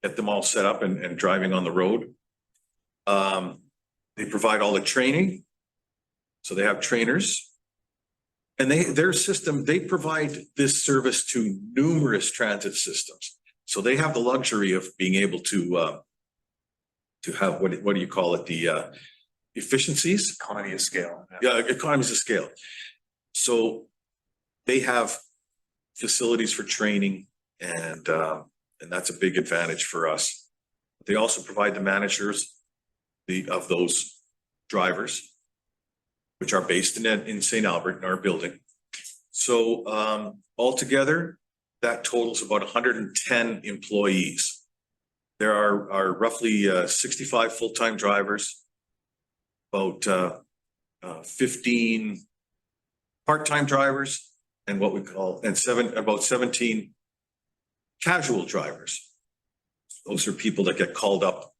get them all set up and driving on the road. They provide all the training. So they have trainers. And their system, they provide this service to numerous transit systems. So they have the luxury of being able to have, what do you call it? The efficiencies? Economy of scale. Yeah, economies of scale. So they have facilities for training and that's a big advantage for us. They also provide the managers of those drivers, which are based in St. Albert in our building. So altogether, that totals about 110 employees. There are roughly 65 full-time drivers, about 15 part-time drivers, and what we call, about 17 casual drivers. Those are people that get called up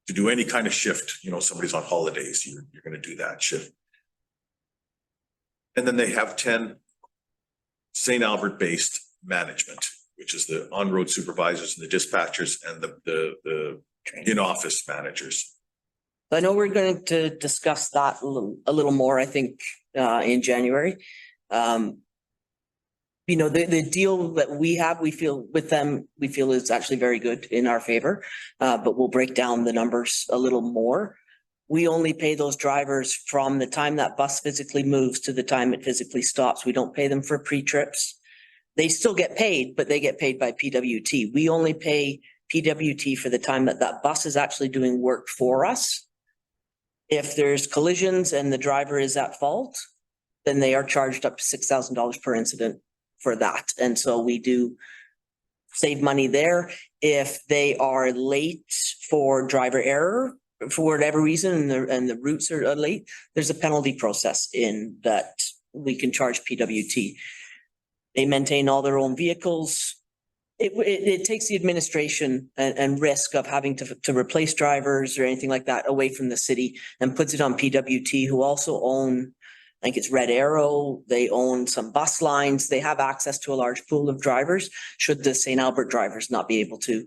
to do any kind of shift. You know, somebody's on holidays, you're going to do that shift. And then they have 10 St. Albert-based management, which is the on-road supervisors and the dispatchers and the in-office managers. I know we're going to discuss that a little more, I think, in January. you know, the deal that we have, we feel with them, we feel is actually very good in our favor. But we'll break down the numbers a little more. We only pay those drivers from the time that bus physically moves to the time it physically stops. We don't pay them for pre-trips. They still get paid, but they get paid by PWT. We only pay PWT for the time that that bus is actually doing work for us. If there's collisions and the driver is at fault, then they are charged up to $6,000 per incident for that. And so we do save money there. If they are late for driver error, for whatever reason, and the routes are late, there's a penalty process in that we can charge PWT. They maintain all their own vehicles. It takes the administration and risk of having to replace drivers or anything like that away from the city and puts it on PWT, who also own, I think it's Red Arrow. They own some bus lines. They have access to a large pool of drivers should the St. Albert drivers not be able to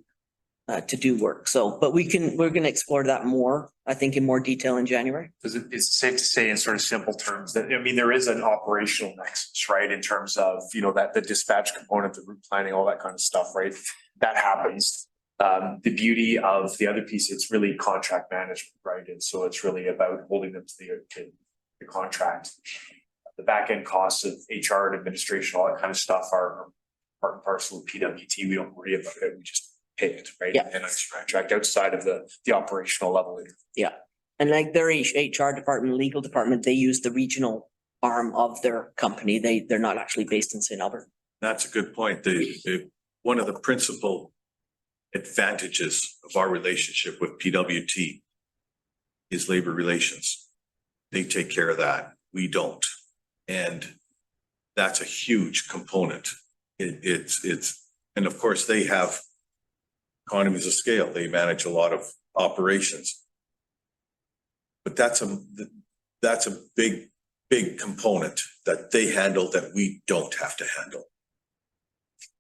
do work. So, but we're going to explore that more, I think, in more detail in January. Because it's safe to say in sort of simple terms that, I mean, there is an operational nexus, right? In terms of, you know, that the dispatch component, the route planning, all that kind of stuff, right? That happens. The beauty of the other piece, it's really contract management, right? And so it's really about holding them to the contract. The back end costs of HR and administration, all that kind of stuff are part and parcel of PWT. We don't worry about it. We just pay it, right? Yeah. And it's contract outside of the operational level. Yeah. And like their HR department, legal department, they use the regional arm of their company. They're not actually based in St. Albert. That's a good point. One of the principal advantages of our relationship with PWT is labor relations. They take care of that. We don't. And that's a huge component. And of course they have economies of scale. They manage a lot of operations. But that's a big component that they handle that we don't have to handle.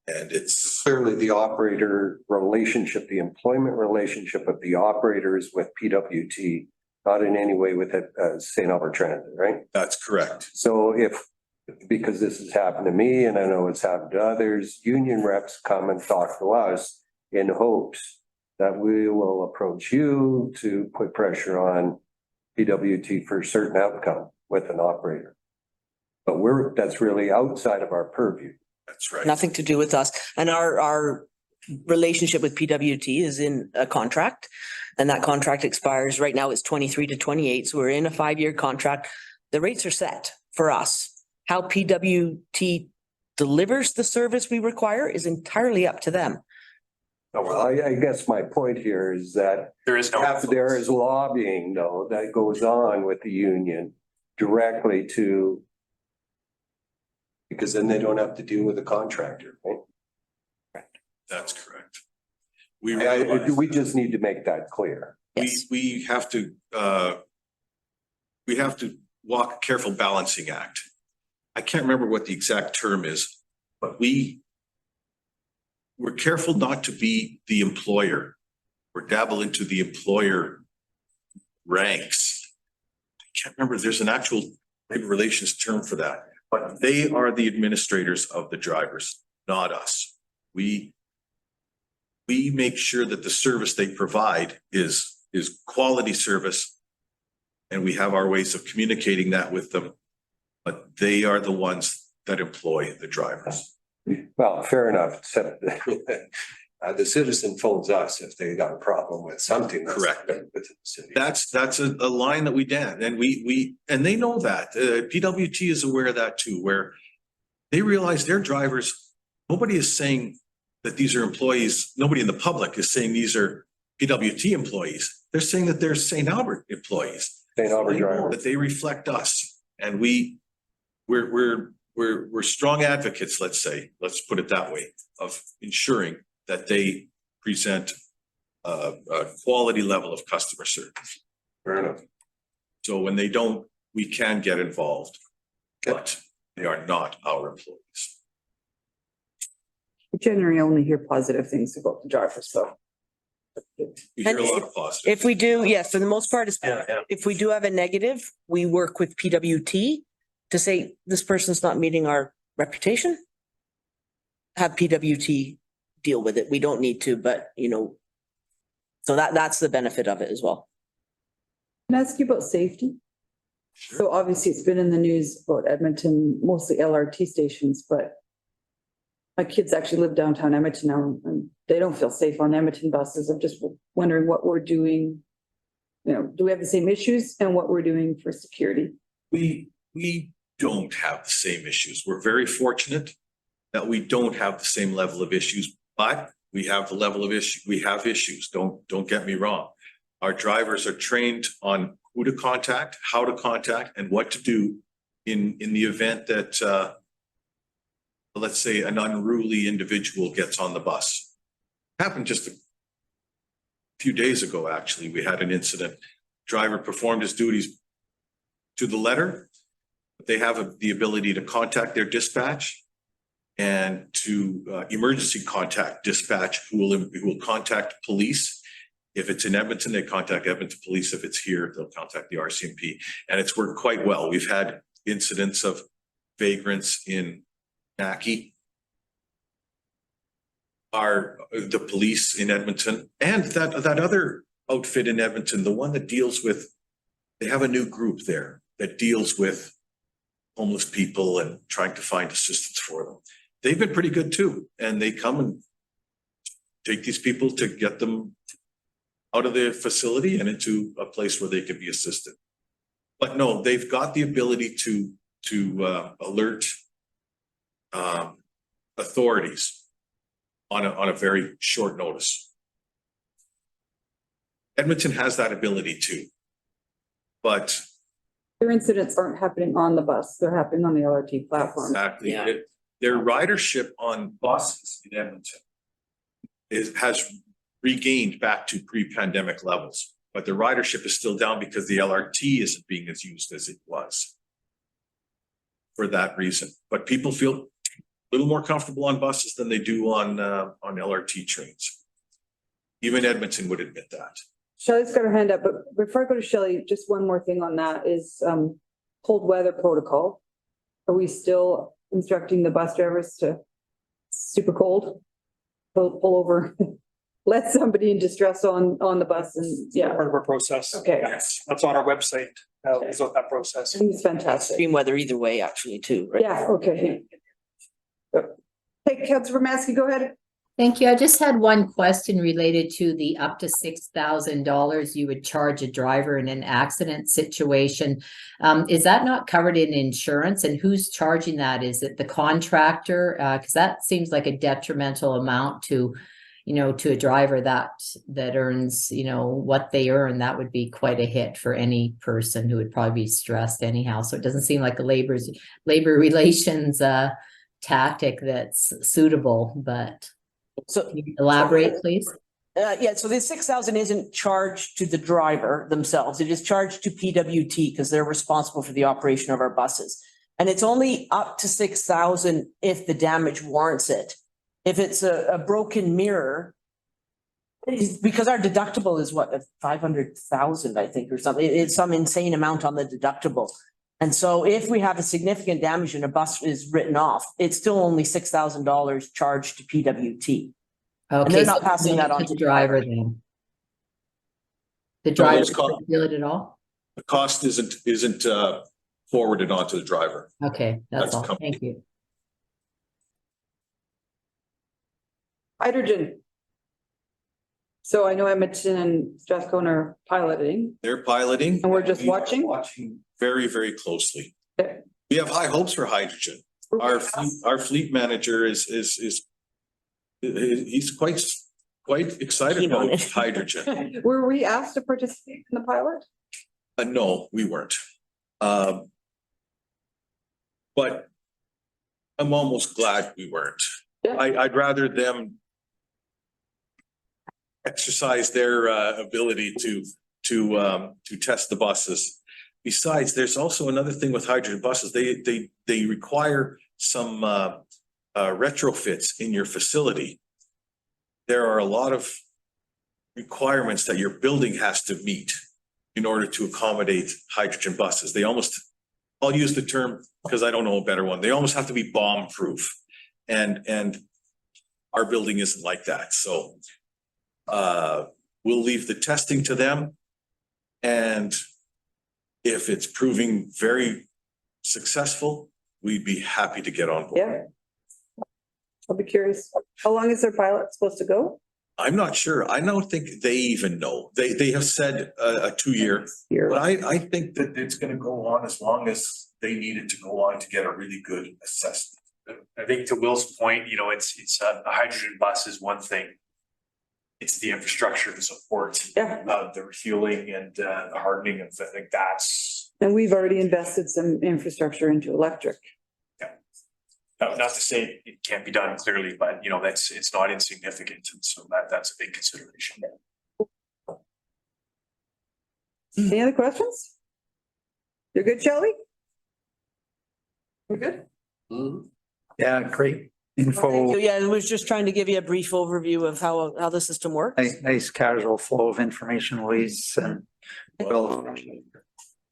And it's Clearly, the operator relationship, the employment relationship of the operators with PWT, not in any way with St. Albert Transit, right? that's correct. So because this has happened to me and I know it's happened to others, union reps come and talk to us in hopes that we will approach you to put pressure on PWT for a certain outcome with an operator. But that's really outside of our purview. That's right. Nothing to do with us. And our relationship with PWT is in a contract, and that contract expires right now. It's 23 to 28. So we're in a 5-year contract. The rates are set for us. How PWT delivers the service we require is entirely up to them. Well, I guess my point here is that There is no. there is lobbying though that goes on with the union directly to, because then they don't have to deal with the contractor, right? That's correct. We just need to make that clear. Yes. We have to walk a careful balancing act. I can't remember what the exact term is, but we're careful not to be the employer or dabble into the employer ranks. I can't remember, there's an actual labor relations term for that, but they are the administrators of the drivers, not us. We make sure that the service they provide is quality service, and we have our ways of communicating that with them, but they are the ones that employ the drivers. Well, fair enough, except the citizen phones us if they got a problem with something. Correct. Within the city. That's a line that we dance, and and they know that. PWT is aware of that too, where they realize their drivers, nobody is saying that these are employees, nobody in the public is saying these are PWT employees. They're saying that they're St. Albert employees. St. Albert They know driver. that they reflect us, and we're strong advocates, let's put it that way, of ensuring that they present a quality level of customer service. Fair enough. So when they don't, we can get involved, but they are not our employees. We generally only hear positive things about the drivers, so. We hear a lot of positive. If we do, yes, for the most part, Yeah. if we do have a negative, we work with PWT to say this person's not meeting our reputation. have PWT deal with it. We don't need to, but so that's the benefit of it as well. Can I ask you about safety? So obviously it's been in the news about Edmonton, mostly LRT stations, but my kids actually live downtown Edmonton now and they don't feel safe on Edmonton buses. I'm just wondering what we're doing. Do we have the same issues and what we're doing for security? We don't have the same issues. We're very fortunate that we don't have the same level of issues, but we have the level of issue, we have issues. Don't get me wrong. Our drivers are trained on who to contact, how to contact, and what to do in the event that let's say an unruly individual gets on the bus. Happened just a few days ago, actually. We had an incident. Driver performed his duties to the letter. They have the ability to contact their dispatch and to emergency contact dispatch, who will contact police. If it's in Edmonton, they contact Edmonton Police. If it's here, they'll contact the RCMP. And it's worked quite well. We've had incidents of vagrants in Naki, the police in Edmonton, and that other outfit in Edmonton, the one that deals with, they have a new group there that deals with homeless people and trying to find assistance for them. They've been pretty good too. And they come and take these people to get them out of the facility and into a place where they can be assisted. But no, they've got the ability to alert authorities on a very short notice. Edmonton has that ability too, but Their incidents aren't happening on the bus. They're happening on the LRT platform. exactly, Yeah. their ridership on buses in Edmonton has regained back to pre-pandemic levels, but the ridership is still down because the LRT isn't being as used as it was. For that reason, but people feel a little more comfortable on buses than they do on LRT trains. Even Edmonton would admit that. Shelley's got her hand up, but before I go to Shelley, just one more thing on that is cold weather protocol. Are we still instructing the bus drivers to super cold, pull over, let somebody in distress on the bus and Part of our process. Okay. Yes, that's on our website. Is what that process. I think it's fantastic. Extreme weather either way, actually, too, right? Yeah, okay. Hey, Councilor Maskey, go ahead. Thank you. I just had one question related to the up to $6,000 you would charge a driver in an accident situation. Is that not covered in insurance, and who's charging that? Is it the contractor? Because that seems like a detrimental amount to a driver that earns, what they earn. That would be quite a hit for any person who would probably be stressed anyhow. So it doesn't seem like a labor relations tactic that's suitable, but So, can you elaborate, please? so the 6,000 isn't charged to the driver themselves. It is charged to PWT because they're responsible for the operation of our buses. And it's only up to 6,000 if the damage warrants it. If it's a broken mirror, because our deductible is what, 500,000, I think, or something. It's some insane amount on the deductible. And so if we have a significant damage and a bus is written off, it's still only $6,000 charged to PWT. Okay, they're not so passing that on to to the the driver driver. then. The No, driver it's called- doesn't feel it at all? The cost isn't forwarded onto the driver. Okay, That's that's all. company. Thank you. Hydrogen. So I know Edmonton and Strathcona are piloting. They're piloting. And we're just We are watching? Watching very, very closely. Okay. We have high hopes for hydrogen. Our fleet manager is he's quite excited Keen on about it. hydrogen. Were we asked to participate in the pilot? No, we weren't. But I'm almost glad we weren't. Yeah. I'd rather them exercise their ability to test the buses. Besides, there's also another thing with hydrogen buses. They require some retrofits in your facility. There are a lot of requirements that your building has to meet in order to accommodate hydrogen buses. I'll use the term because I don't know a better one. They almost have to be bomb proof. And Our building isn't like that, so we'll leave the testing to them. And if it's proving very successful, we'd be happy to get on board. Yeah. I'll be curious. How long is their pilot supposed to go? I'm not sure. I don't think they even know. They have said a 2-year, Year. but I think that it's gonna go on as long as they need it to go on to get a really good assessment. I think to Will's point, you know, it's a hydrogen bus is one thing. It's the infrastructure to support Yeah. the refueling and the hardening of, I think that's, And we've already invested some infrastructure into electric. not to say it can't be done clearly, but you know, it's not insignificant. And so that's a big consideration. Any other questions? You're good, Shelley? We're good? Yeah, great Thank info, you. Yeah, I was just trying to give you a brief overview of how the system works. nice casual flow of information, Louise, and Will.